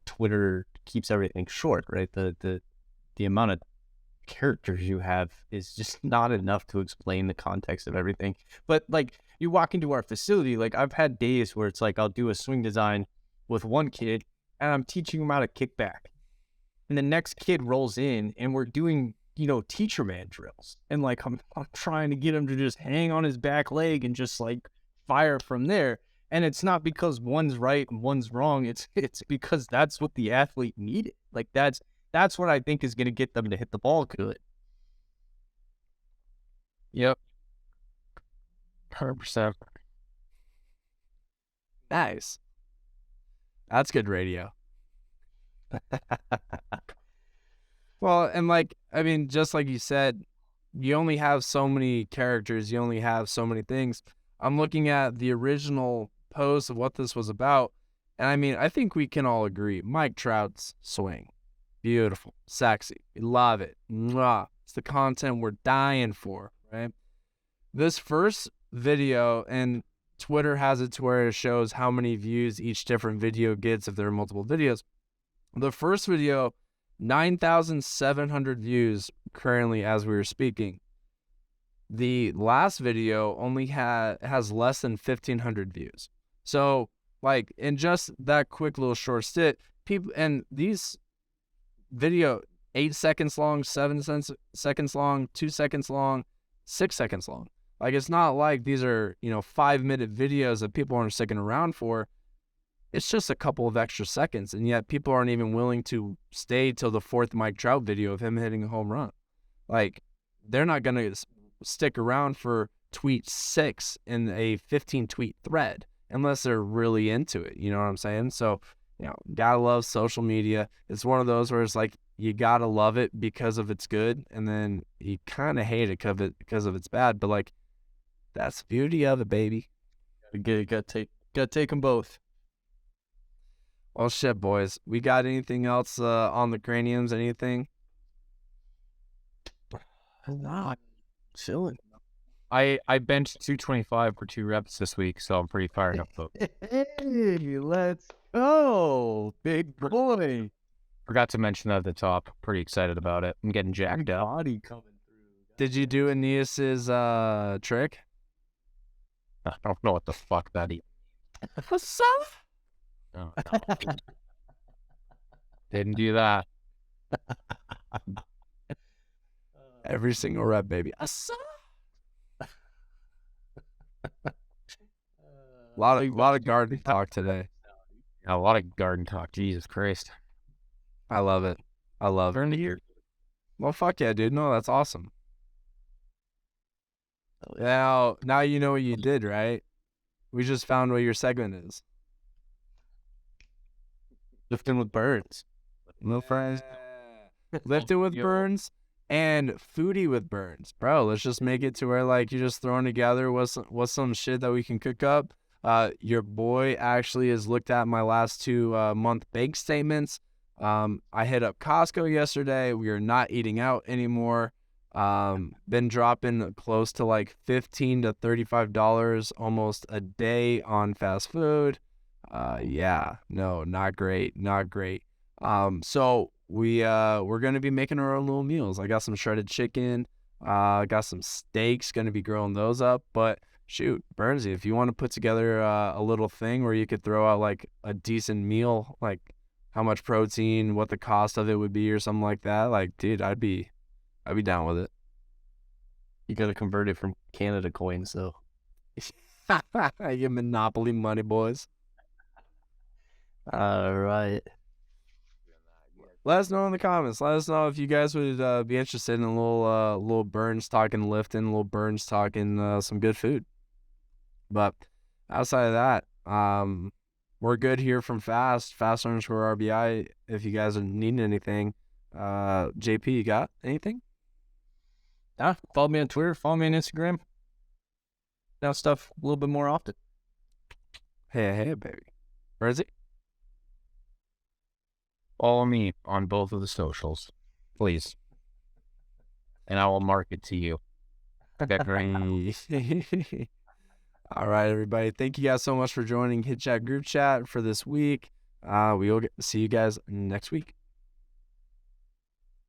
Twitter keeps everything short, right? The amount of characters you have is just not enough to explain the context of everything. But like you walk into our facility, like I've had days where it's like I'll do a swing design with one kid and I'm teaching him how to kick back, and the next kid rolls in and we're doing teacher man drills, and like I'm trying to get him to just hang on his back leg and just like fire from there. And it's not because one's right and one's wrong. It's because that's what the athlete needed. Like that's what I think is going to get them to hit the ball good. Yep. 100%. Nice. That's good radio. Well, and just like you said, you only have so many characters. You only have so many things. I'm looking at the original post of what this was about, and I think we can all agree, Mike Trout's swing, beautiful, sexy, we love it. Mwah. It's the content we're dying for, right? This first video, and Twitter has it to where it shows how many views each different video gets if there are multiple videos. The first video, 9,700 views currently as we were speaking. The last video only has less than 1,500 views. So, like, in just that quick little short stint, people, and these video 8 seconds long, 7 seconds long, 2 seconds long, 6 seconds long. Like, it's not like these are 5-minute videos that people aren't sticking around for. It's just a couple of extra seconds, and yet people aren't even willing to stay till the fourth Mike Trout video of him hitting a home run. Like, they're not gonna stick around for tweet 6 in a 15-tweet thread unless they're really into it. You know what I'm saying? So, gotta love social media. It's one of those where it's like you gotta love it because of its good, and then you kind of hate it because of its bad. But like, that's the beauty of it, baby. Gotta take them both. Well, shit, boys. We got anything else on the craniums? Anything? Nah, chilling. I benched 225 for 2 reps this week, so I'm pretty fired up though. Hey, let's go, big boy. Forgot to mention that at the top. Pretty excited about it. I'm getting jacked up. Body coming through. Did you do Aeneas's trick? I don't know what the fuck that is. Oh, no. Didn't do that. Every single rep, baby. A lot of garden talk today. A lot of garden talk. Jesus Christ. I love it. Turn the year. Well, fuck yeah, dude. No, that's awesome. Now you know what you did, right? We just found what your segment is. Lifting with Burns. No friends. Lifting with Burns and foodie with Burns. Bro, let's just make it to where like you're just throwing together what's some shit that we can cook up. Your boy actually has looked at my last 2 month bank statements. I hit up Costco yesterday. We are not eating out anymore. Been dropping close to like $15 to $35 almost a day on fast food. Yeah, no, not great. So we're gonna be making our own little meals. I got some shredded chicken. Got some steaks, gonna be grilling those up. But shoot, Bernsey, if you want to put together a little thing where you could throw out like a decent meal, like how much protein, what the cost of it would be, or something like that, like, dude, I'd be down with it. You got to convert it from Canada coins, so. You Monopoly money, boys. All right. Let us know in the comments. Let us know if you guys would be interested in a little Burns talking lifting, a little Burns talking some good food. But outside of that, we're good here from fast_RBI. If you guys are needing anything, JP, you got anything? Follow me on Twitter. Follow me on Instagram. Now stuff a little bit more often. Hey, baby. Where is it? Follow me on both of the socials, please. And I will mark it to you. All right, everybody. Thank you guys so much for joining Hit Chat Group Chat for this week. We will see you guys next week.